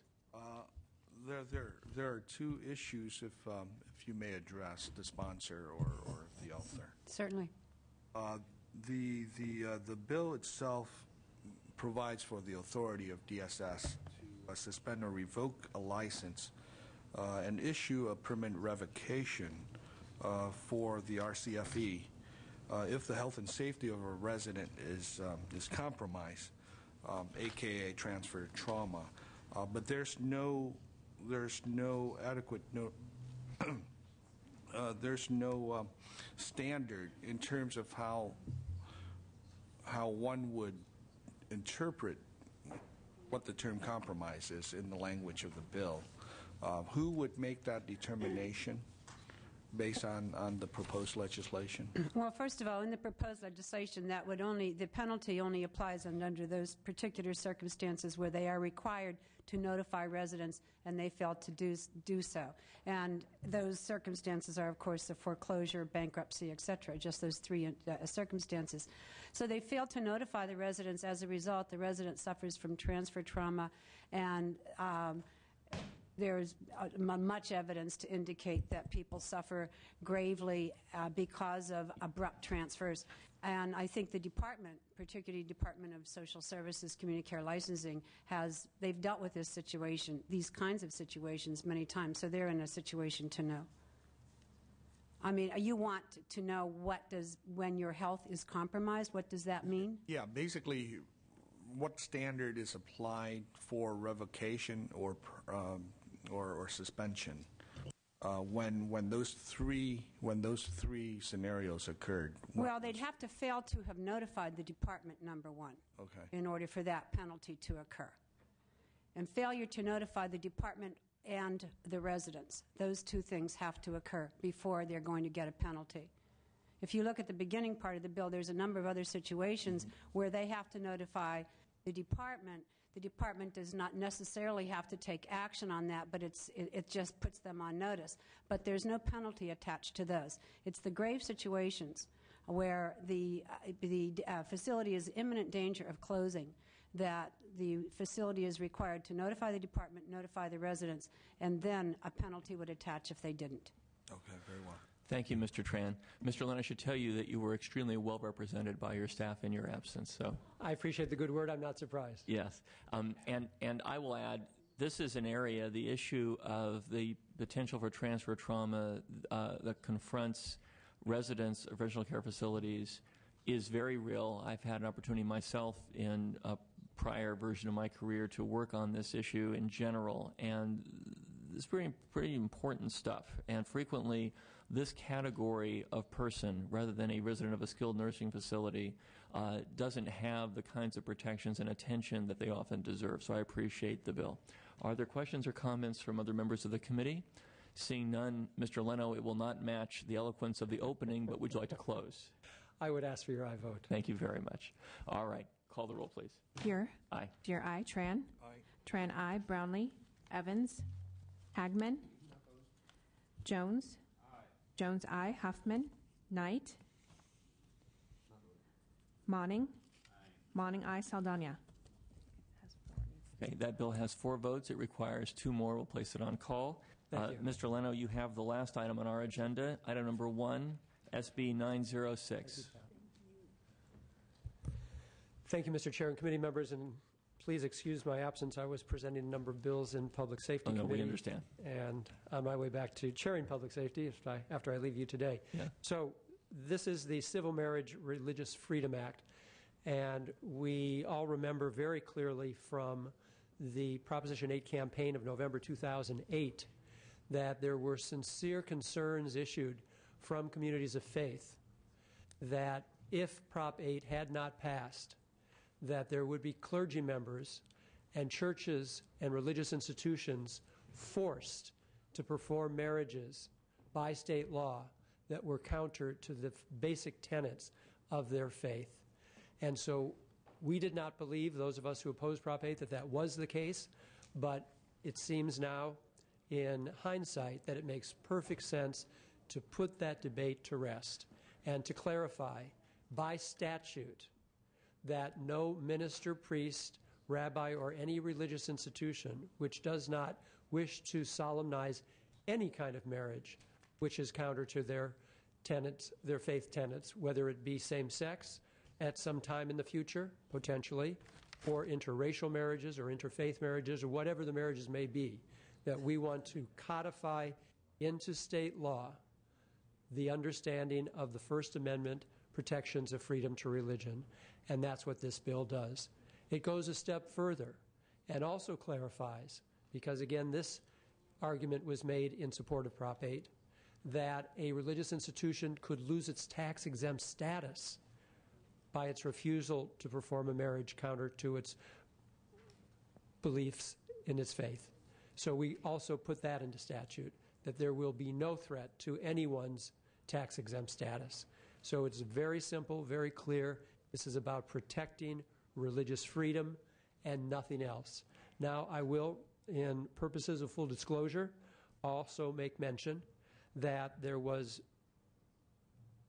There are two issues, if you may address the sponsor or the author. Certainly. The bill itself provides for the authority of DSS to suspend or revoke a license and issue a permanent revocation for the RCFE if the health and safety of a resident is compromised, aka transfer trauma. But there's no adequate there's no standard in terms of how one would interpret what the term compromise is in the language of the bill. Who would make that determination based on the proposed legislation? Well, first of all, in the proposed legislation, the penalty only applies under those particular circumstances where they are required to notify residents and they fail to do so. And those circumstances are, of course, the foreclosure, bankruptcy, et cetera, just those three circumstances. So they fail to notify the residents. As a result, the resident suffers from transfer trauma, and there's much evidence to indicate that people suffer gravely because of abrupt transfers. And I think the department, particularly Department of Social Services, Community Care Licensing, they've dealt with this situation, these kinds of situations many times, so they're in a situation to know. I mean, you want to know when your health is compromised, what does that mean? Yeah, basically, what standard is applied for revocation or suspension when those three scenarios occurred? Well, they'd have to fail to have notified the department, number one, in order for that penalty to occur. And failure to notify the department and the residents, those two things have to occur before they're going to get a penalty. If you look at the beginning part of the bill, there's a number of other situations where they have to notify the department The department does not necessarily have to take action on that, but it just puts them on notice. But there's no penalty attached to those. It's the grave situations where the facility is in imminent danger of closing that the facility is required to notify the department, notify the residents, and then a penalty would attach if they didn't. Okay, very well. Thank you, Mr. Tran. Mr. Lynn, I should tell you that you were extremely well represented by your staff in your absence. So I appreciate the good word. I'm not surprised. yes, and I will add, this is an area, the issue of the potential for transfer trauma that confronts residents of original care facilities is very real. I've had an opportunity myself in a prior version of my career to work on this issue in general, and it's pretty important stuff. And frequently, this category of person, rather than a resident of a skilled nursing facility, doesn't have the kinds of protections and attention that they often deserve. So I appreciate the bill. Are there questions or comments from other members of the committee? Seeing none, Mr. Leno, it will not match the eloquence of the opening, but would you like to close? I would ask for your aye vote. Thank you very much. All right. Call the roll, please. Here. Aye. Dear aye. Tran. Aye. Tran aye. Brownlee. Evans. Hagman. Jones. Jones aye. Huffman. Knight. Monning. Monning aye. Saldana. Okay, that bill has 4 votes. It requires 2 more. We'll place it on call. Mr. Leno, you have the last item on our agenda, item number 1, SB 906. Thank you, Mr. Chair and committee members, and please excuse my absence. I was presenting a number of bills in Public Safety Committee. We understand. And on my way back to chairing Public Safety after I leave you today. Yeah. So this is the Civil Marriage Religious Freedom Act, and we all remember very clearly from the Proposition 8 campaign of November 2008 that there were sincere concerns issued from communities of faith that if Prop 8 had not passed, that there would be clergy members and churches and religious institutions forced to perform marriages by state law that were counter to the basic tenets of their faith. And so we did not believe, those of us who opposed Prop 8, that that was the case, but it seems now in hindsight that it makes perfect sense to put that debate to rest and to clarify by statute that no minister, priest, rabbi, or any religious institution which does not wish to solemnize any kind of marriage which is counter to their tenets, their faith tenets, whether it be same-sex at some time in the future, potentially, or interracial marriages or interfaith marriages or whatever the marriages may be, that we want to codify into state law the understanding of the First Amendment protections of freedom to religion, and that's what this bill does. It goes a step further and also clarifies, because again this argument was made in support of Prop 8, that a religious institution could lose its tax-exempt status by its refusal to perform a marriage counter to its beliefs in its faith. So we also put that into statute, that there will be no threat to anyone's tax-exempt status. So it's very simple, very clear. This is about protecting religious freedom and nothing else. Now, I will, in purposes of full disclosure, also make mention that there was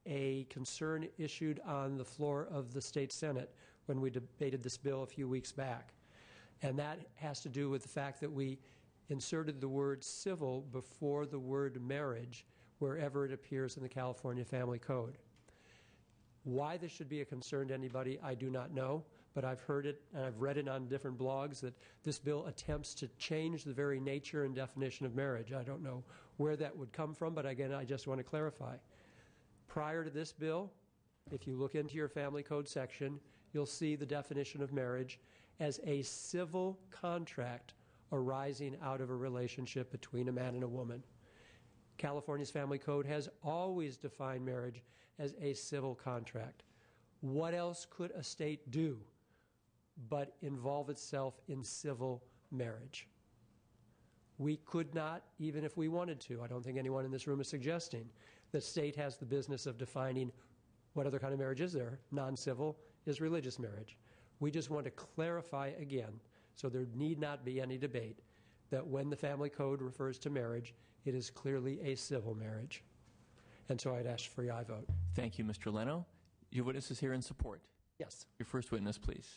a concern issued on the floor of the State Senate when we debated this bill a few weeks back. And that has to do with the fact that we inserted the word civil before the word marriage wherever it appears in the California Family Code. Why this should be a concern to anybody, I do not know, but I've heard it and I've read it on different blogs that this bill attempts to change the very nature and definition of marriage. I don't know where that would come from, but again, I just want to clarify. Prior to this bill, if you look into your family code section, you'll see the definition of marriage as a civil contract arising out of a relationship between a man and a woman. California's family code has always defined marriage as a civil contract. What else could a state do but involve itself in civil marriage? We could not, even if we wanted to. I don't think anyone in this room is suggesting the state has the business of defining what other kind of marriage is there. Non-civil is religious marriage. We just want to clarify again So there need not be any debate that when the family code refers to marriage, it is clearly a civil marriage. And so I'd ask for your aye vote. Thank you, Mr. Leno. Your witness is here in support. Yes. Your first witness, please.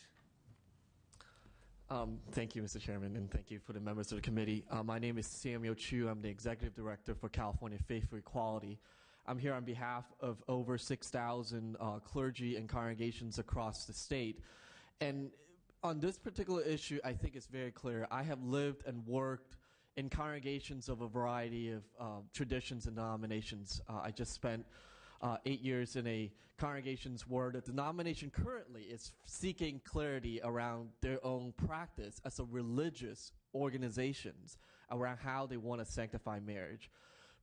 Thank you, Mr. Chairman, and thank you for the members of the committee. My name is Samuel Chu. I'm the Executive Director for California Faith for Equality. I'm here on behalf of over 6,000 clergy and congregations across the state. And on this particular issue, I think it's very clear. I have lived and worked in congregations of a variety of traditions and denominations. I just spent 8 years in a congregations where the denomination currently is seeking clarity around their own practice as a religious organizations around how they want to sanctify marriage.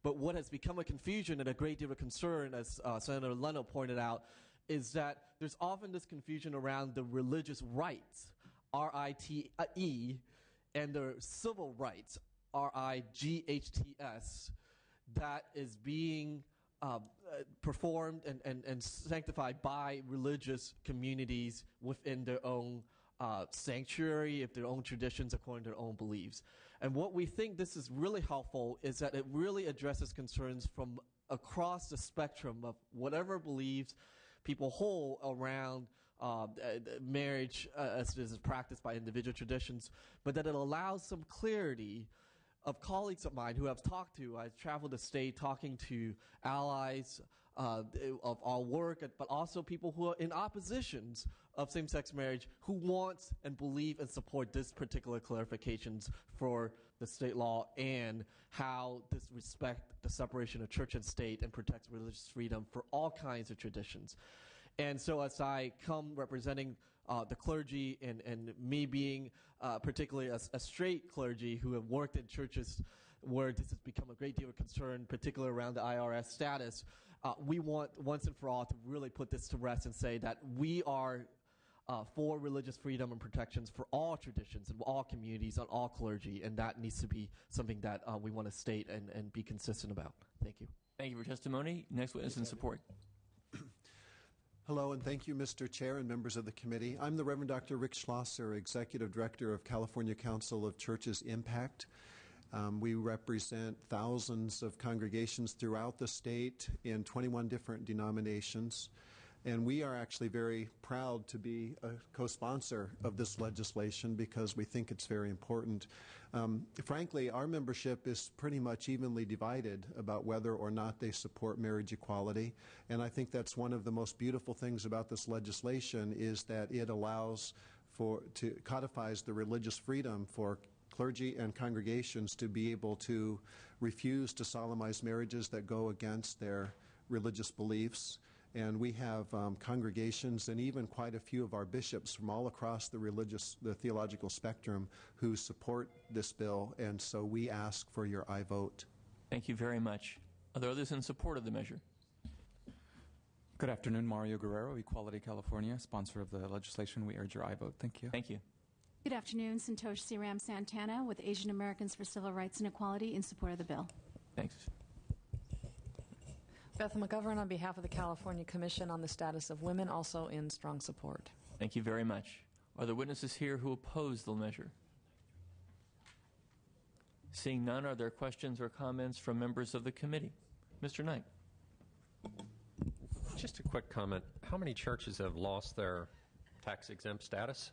But what has become a confusion and a great deal of concern, as Senator Leno pointed out, is that there's often this confusion around the religious rights, R-I-T-E, and the civil rights, R-I-G-H-T-S, that is being performed and sanctified by religious communities within their own sanctuary, of their own traditions, according to their own beliefs. And what we think this is really helpful is that it really addresses concerns from across the spectrum of whatever beliefs people hold around marriage as is practiced by individual traditions, but that it allows some clarity of colleagues of mine who I've talked to. I've traveled the state talking to allies of our work, but also people who are in oppositions of same-sex marriage who want and believe and support this particular clarifications for the state law and how this respects the separation of church and state and protects religious freedom for all kinds of traditions. And so as I come representing the clergy and me being particularly a straight clergy who have worked in churches where this has become a great deal of concern, particularly around the IRS status, we want once and for all to really put this to rest and say that we are for religious freedom and protections for all traditions and all communities and all clergy, and that needs to be something that we want to state and be consistent about. Thank you. Thank you for testimony. Next witness in support. Hello, and thank you, Mr. Chair and members of the committee. I'm the Reverend Dr. Rick Schlosser, Executive Director of California Council of Churches Impact. We represent thousands of congregations throughout the state in 21 different denominations. And we are actually very proud to be a co-sponsor of this legislation because we think it's very important. Frankly, our membership is pretty much evenly divided about whether or not they support marriage equality. And I think that's one of the most beautiful things about this legislation is that it allows codifies the religious freedom for clergy and congregations to be able to refuse to solemnize marriages that go against their religious beliefs. And we have congregations and even quite a few of our bishops from all across the theological spectrum who support this bill, and so we ask for your aye vote. Thank you very much. Are there others in support of the measure? Good afternoon, Mario Guerrero, Equality California, sponsor of the legislation. We urge your aye vote. Thank you. Thank you. Good afternoon, Santosh Siram Santana with Asian Americans for Civil Rights and Equality in support of the bill. Thanks. Beth McGovern on behalf of the California Commission on the Status of Women, also in strong support. Thank you very much. Are there witnesses here who oppose the measure? Seeing none, are there questions or comments from members of the committee? Mr. Knight. Just a quick comment. How many churches have lost their tax-exempt status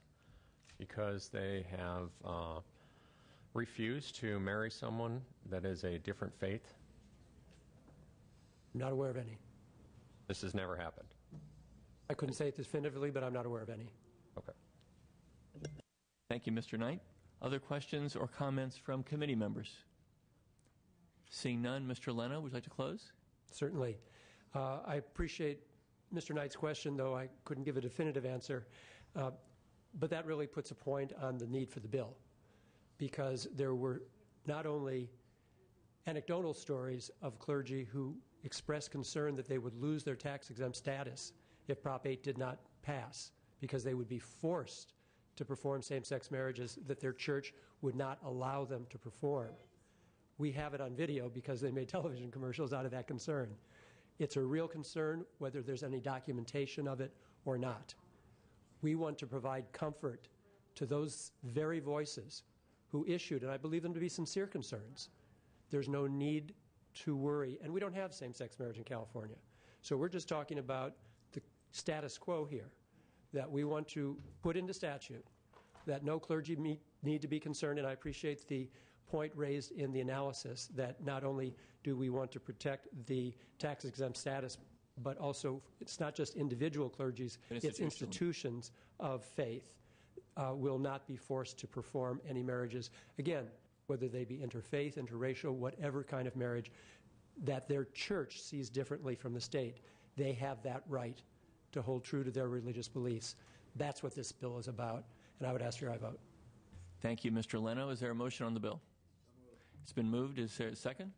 because they have refused to marry someone that is a different faith? I'm not aware of any. This has never happened. I couldn't say it definitively, but I'm not aware of any. Okay. Thank you, Mr. Knight. Other questions or comments from committee members? Seeing none, Mr. Leno, would you like to close? Certainly. I appreciate Mr. Knight's question, though I couldn't give a definitive answer. But that really puts a point on the need for the bill, because there were not only anecdotal stories of clergy who expressed concern that they would lose their tax-exempt status if Prop 8 did not pass, because they would be forced to perform same-sex marriages that their church would not allow them to perform. We have it on video because they made television commercials out of that concern. It's a real concern whether there's any documentation of it or not. We want to provide comfort to those very voices who issued, and I believe them to be sincere concerns, there's no need to worry. And we don't have same-sex marriage in California. So we're just talking about the status quo here, that we want to put into statute that no clergy need to be concerned, and I appreciate the point raised in the analysis that not only do we want to protect the tax-exempt status, but also it's not just individual clergies, it's institutions of faith will not be forced to perform any marriages, again, whether they be interfaith, interracial, whatever kind of marriage that their church sees differently from the state. They have that right to hold true to their religious beliefs. That's what this bill is about, and I would ask for your vote. Thank you, Mr. Leno. Is there a motion on the bill? It's been moved. Is there a second?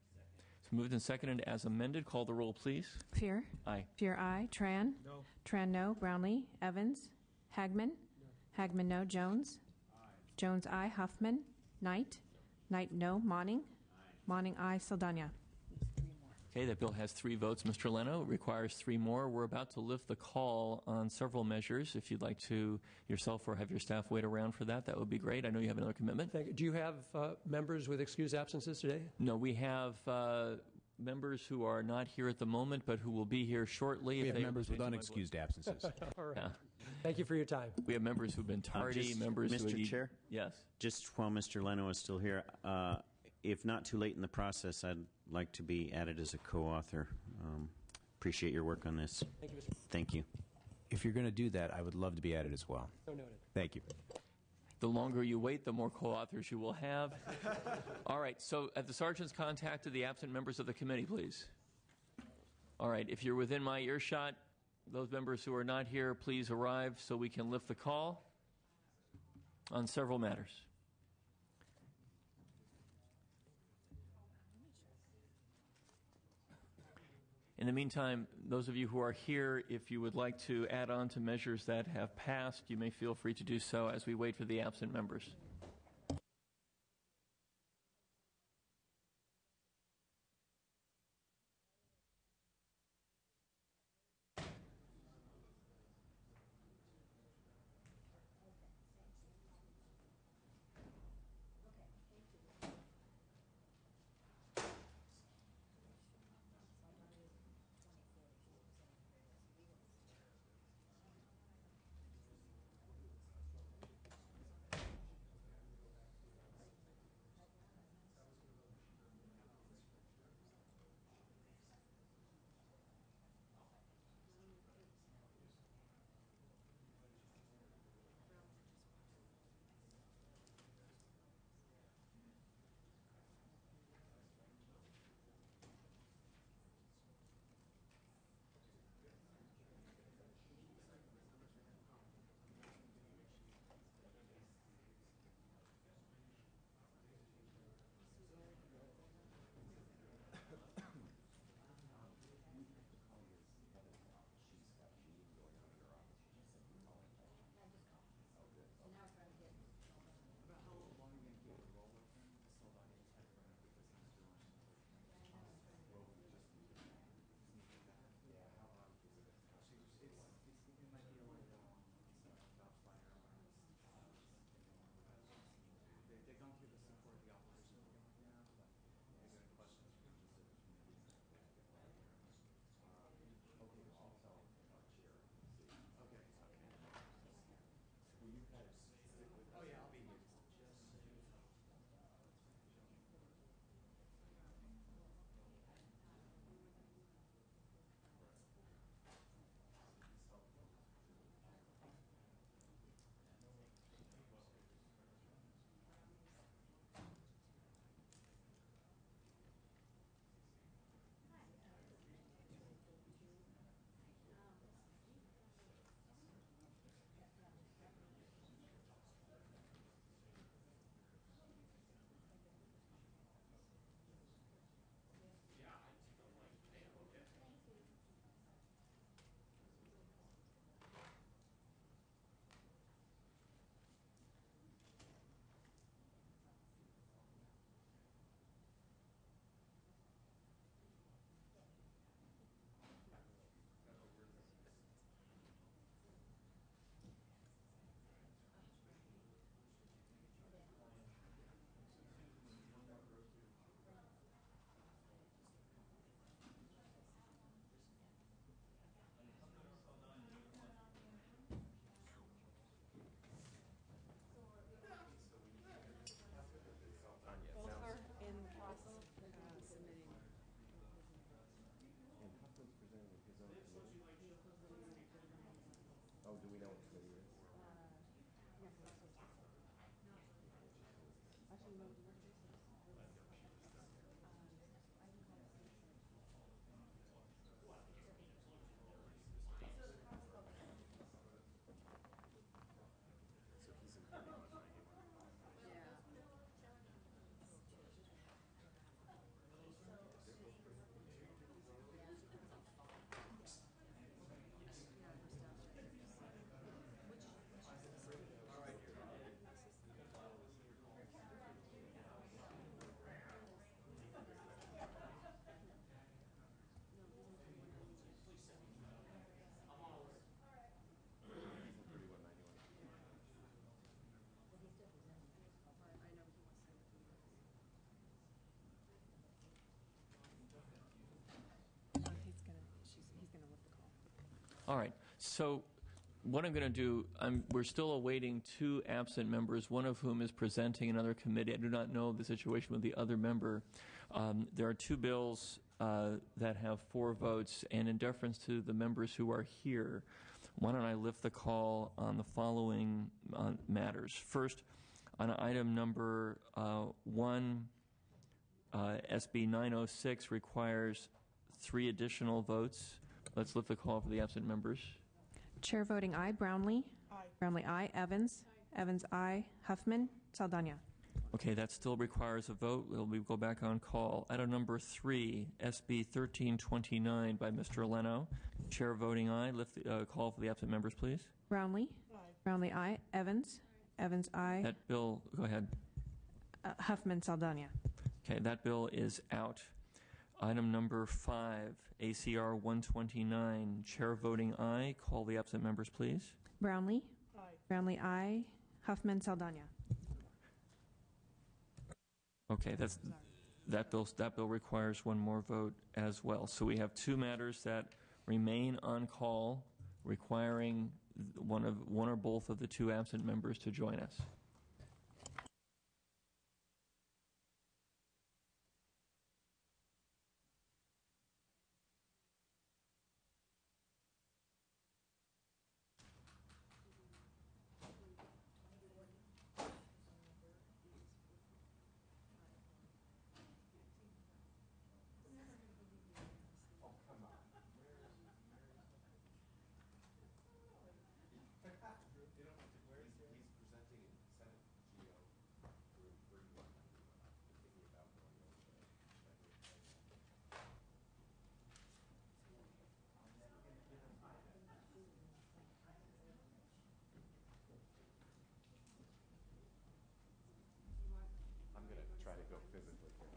It's moved and seconded as amended. Call the roll, please. Fear. Aye. Fear, aye. Tran. No. Tran, no. Brownlee. Evans. Hagman. Hagman, no. Jones. Jones, aye. Huffman. Knight. Knight, no. Monning. Monning, aye. Saldana. Okay, that bill has 3 votes. Mr. Leno, it requires 3 more. We're about to lift the call on several measures. If you'd like to yourself or have your staff wait around for that, that would be great. I know you have another commitment. Thank you. Do you have members with excused absences today? No, we have members who are not here at the moment, but who will be here shortly. We have members with unexcused absences. All right. Yeah. Thank you for your time. We have members who've been tardy, members who... Mr. Chair? Yes. Just while Mr. Leno is still here, if not too late in the process, I'd like to be added as a co-author. Appreciate your work on this. Thank you, Mr. Thank you. If you're going to do that, I would love to be added as well. So noted. Thank you. The longer you wait, the more co-authors you will have. All right, so at the sergeant's contact to the absent members of the committee, please. All right, if you're within my earshot, those members who are not here, please arrive so we can lift the call on several matters. In the meantime, those of you who are here, if you would like to add on to measures that have passed, you may feel free to do so as we wait for the absent members. Oh, do we know what committee it is? All right. So what I'm going to do, we're still awaiting two absent members, one of whom is presenting another committee. I do not know the situation with the other member. There are two bills that have 4 votes, and in deference to the members who are here, why don't I lift the call on the following matters. First, on item number 1, SB 906 requires 3 additional votes. Let's lift the call for the absent members. Chair voting aye. Brownlee. Aye. Brownlee aye. Evans. Evans aye. Huffman. Saldana. Okay, that still requires a vote. We'll go back on call. Item number 3, SB 1329 by Mr. Leno. Chair voting aye. Lift the call for the absent members, please. Brownlee. Aye. Brownlee aye. Evans. Evans aye. That bill, go ahead. Huffman. Saldana. Okay, that bill is out. Item number 5, ACR 129. Chair voting aye. Call the absent members, please. Brownlee. Aye. Brownlee aye. Huffman. Saldana. Okay, that bill requires one more vote as well. So we have 2 matters that remain on call, requiring one or both of the 2 absent members to join us. I'm going to try to go physically here.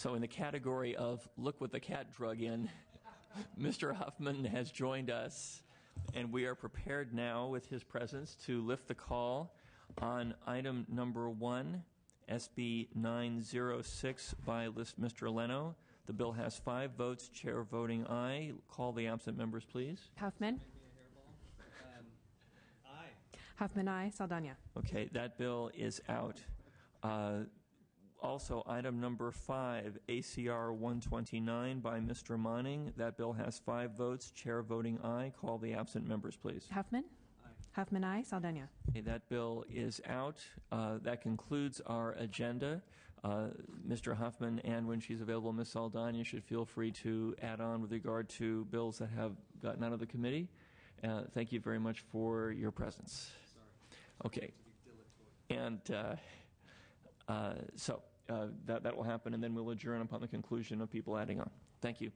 So in the category of look what the cat drug in, Mr. Huffman has joined us, and we are prepared now with his presence to lift the call on item number 1, SB 906 by Mr. Leno. The bill has 5 votes, chair voting aye. Call the absent members, please. Huffman? Aye. Huffman, aye. Saldana? Okay, that bill is out. Also, item number 5, ACR 129 by Mr. Monning. That bill has 5 votes, chair voting aye. Call the absent members, please. Huffman? Aye. Huffman, aye. Saldana? Okay, that bill is out. That concludes our agenda. Mr. Huffman, and when she's available, Ms. Saldana, should feel free to add on with regard to bills that have gotten out of the committee. Thank you very much for your presence. Okay. And so that will happen, and then we'll adjourn upon the conclusion of people adding on. Thank you.